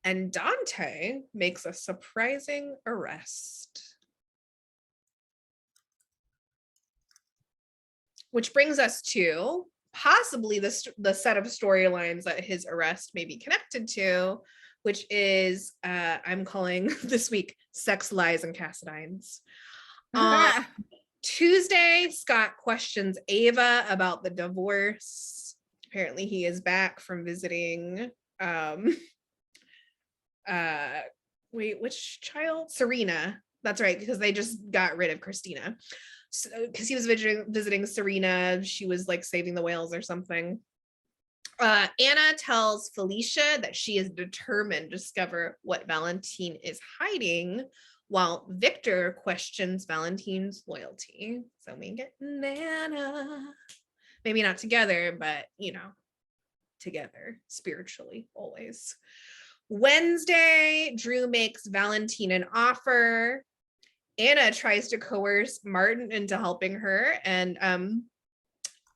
and Dante makes a surprising arrest. Which brings us to possibly the set of storylines that his arrest may be connected to, which is, I'm calling this week, Sex, Lies, and Cassadines. On Tuesday, Scott questions Ava about the divorce. Apparently he is back from visiting, wait, which child? Serena. That's right, because they just got rid of Christina. So, because he was visiting Serena, she was like saving the whales or something. Anna tells Felicia that she is determined to discover what Valentine is hiding, while Victor questions Valentine's loyalty. So we get Nana. Maybe not together, but you know, together spiritually always. Wednesday, Drew makes Valentine an offer. Anna tries to coerce Martin into helping her, and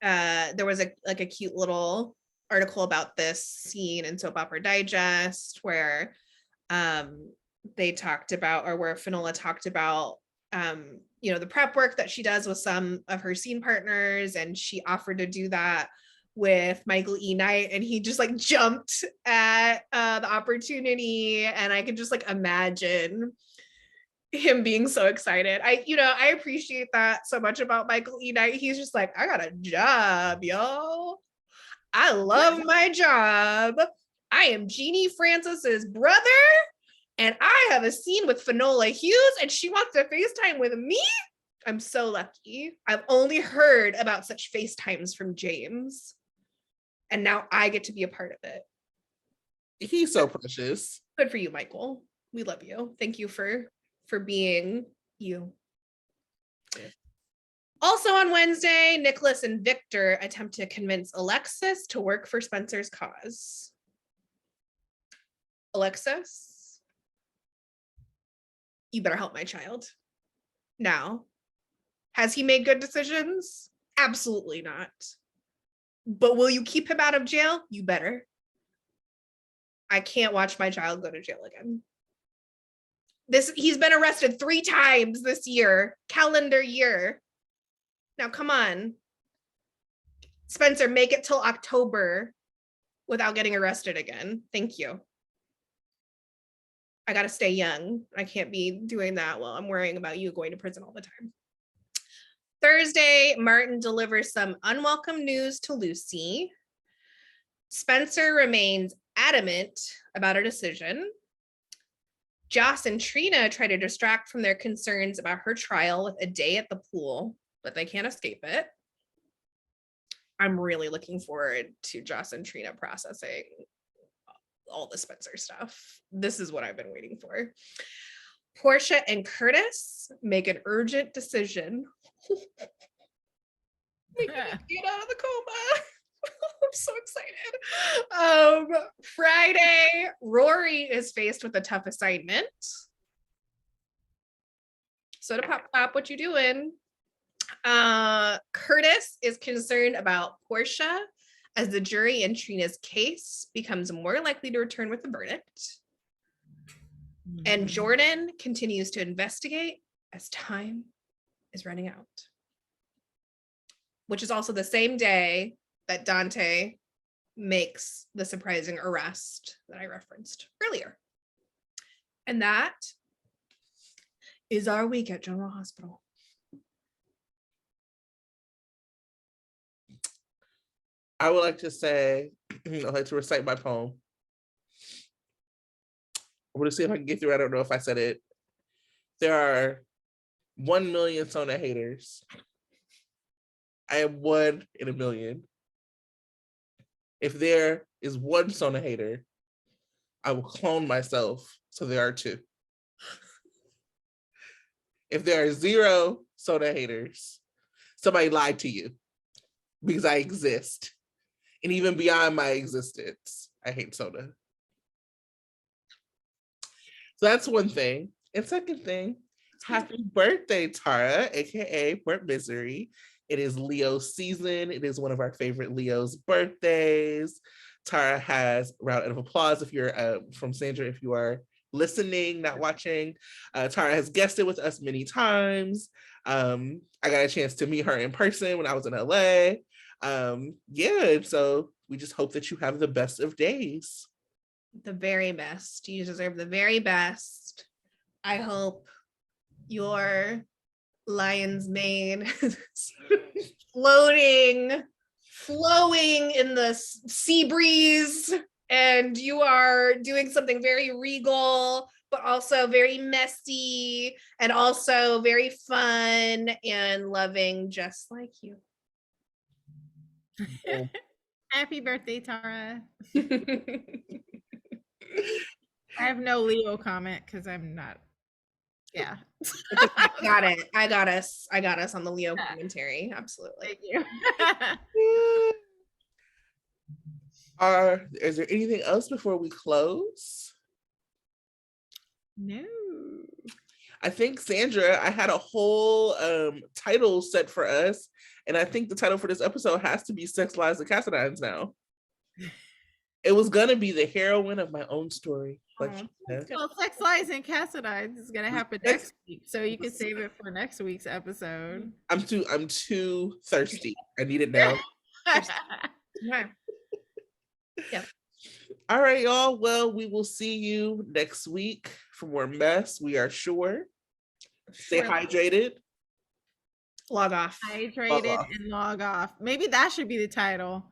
there was a cute little article about this scene in Soap Opera Digest where they talked about, or where Finola talked about you know, the prep work that she does with some of her scene partners, and she offered to do that with Michael E. Knight, and he just like jumped at the opportunity, and I could just like imagine him being so excited. I appreciate that so much about Michael E. Knight. He's just like, I got a job, yo. I love my job. I am Jeannie Francis's brother, and I have a scene with Finola Hughes, and she wants to FaceTime with me. I'm so lucky. I've only heard about such FaceTimes from James, and now I get to be a part of it. He's so precious. Good for you, Michael. We love you. Thank you for being you. Yeah. Also on Wednesday, Nicholas and Victor attempt to convince Alexis to work for Spencer's cause. Alexis, you better help my child. Now, has he made good decisions? Absolutely not. But will you keep him out of jail? You better. I can't watch my child go to jail again. He's been arrested 3 times this year, calendar year. Now, come on. Spencer, make it till October without getting arrested again. Thank you. I got to stay young. I can't be doing that while I'm worrying about you going to prison all the time. Thursday, Martin delivers some unwelcome news to Lucy. Spencer remains adamant about her decision. Joss and Trina try to distract from their concerns about her trial with a day at the pool, but they can't escape it. I'm really looking forward to Joss and Trina processing all the Spencer stuff. This is what I've been waiting for. Portia and Curtis make an urgent decision. Get out of the coma. I'm so excited. Friday, Rory is faced with a tough assignment. So to Pop, what you doing? Curtis is concerned about Portia as the jury in Trina's case becomes more likely to return with a verdict. And Jordan continues to investigate as time is running out. Which is also the same day that Dante makes the surprising arrest that I referenced earlier. And that is our week at General Hospital. I would like to say, I'd like to recite my poem. I'm going to see if I can get through. I don't know if I said it. There are 1 million Sona haters. I am 1 in a million. If there is 1 Sona hater, I will clone myself so there are 2. If there are 0 Sona haters, somebody lied to you because I exist. And even beyond my existence, I hate soda. So that's one thing. And second thing, happy birthday, Tara, aka Port Misery. It is Leo season. It is one of our favorite Leo's birthdays. Tara has a round of applause if you're from Sandra, if you are listening, not watching. Tara has guested with us many times. I got a chance to meet her in person when I was in LA. Yeah, so we just hope that you have the best of days. The very best. You deserve the very best. I hope your lion's mane flowing in the sea breeze, and you are doing something very regal, but also very messy, and also very fun and loving, just like you. Happy birthday, Tara. I have no Leo comment because I'm not. Yeah. I got it. I got us on the Leo commentary. Absolutely. Thank you. Is there anything else before we close? No. I think, Sandra, I had a whole title set for us, and I think the title for this episode has to be Sex, Lies, and Cassadines now. It was going to be the heroine of my own story. Well, Sex, Lies, and Cassadines is going to happen next week, so you can save it for next week's episode. I'm too thirsty. I need it now. Yeah. All right, y'all. Well, we will see you next week for more mess. We are sure. Stay hydrated. Log off. Hydrated and log off. Maybe that should be the title.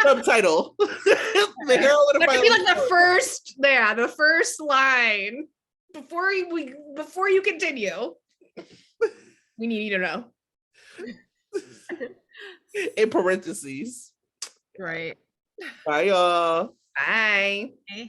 Subtitle. That could be like the first line before you continue. We need you to know. In parentheses. Right. Bye, y'all. Bye. Okay.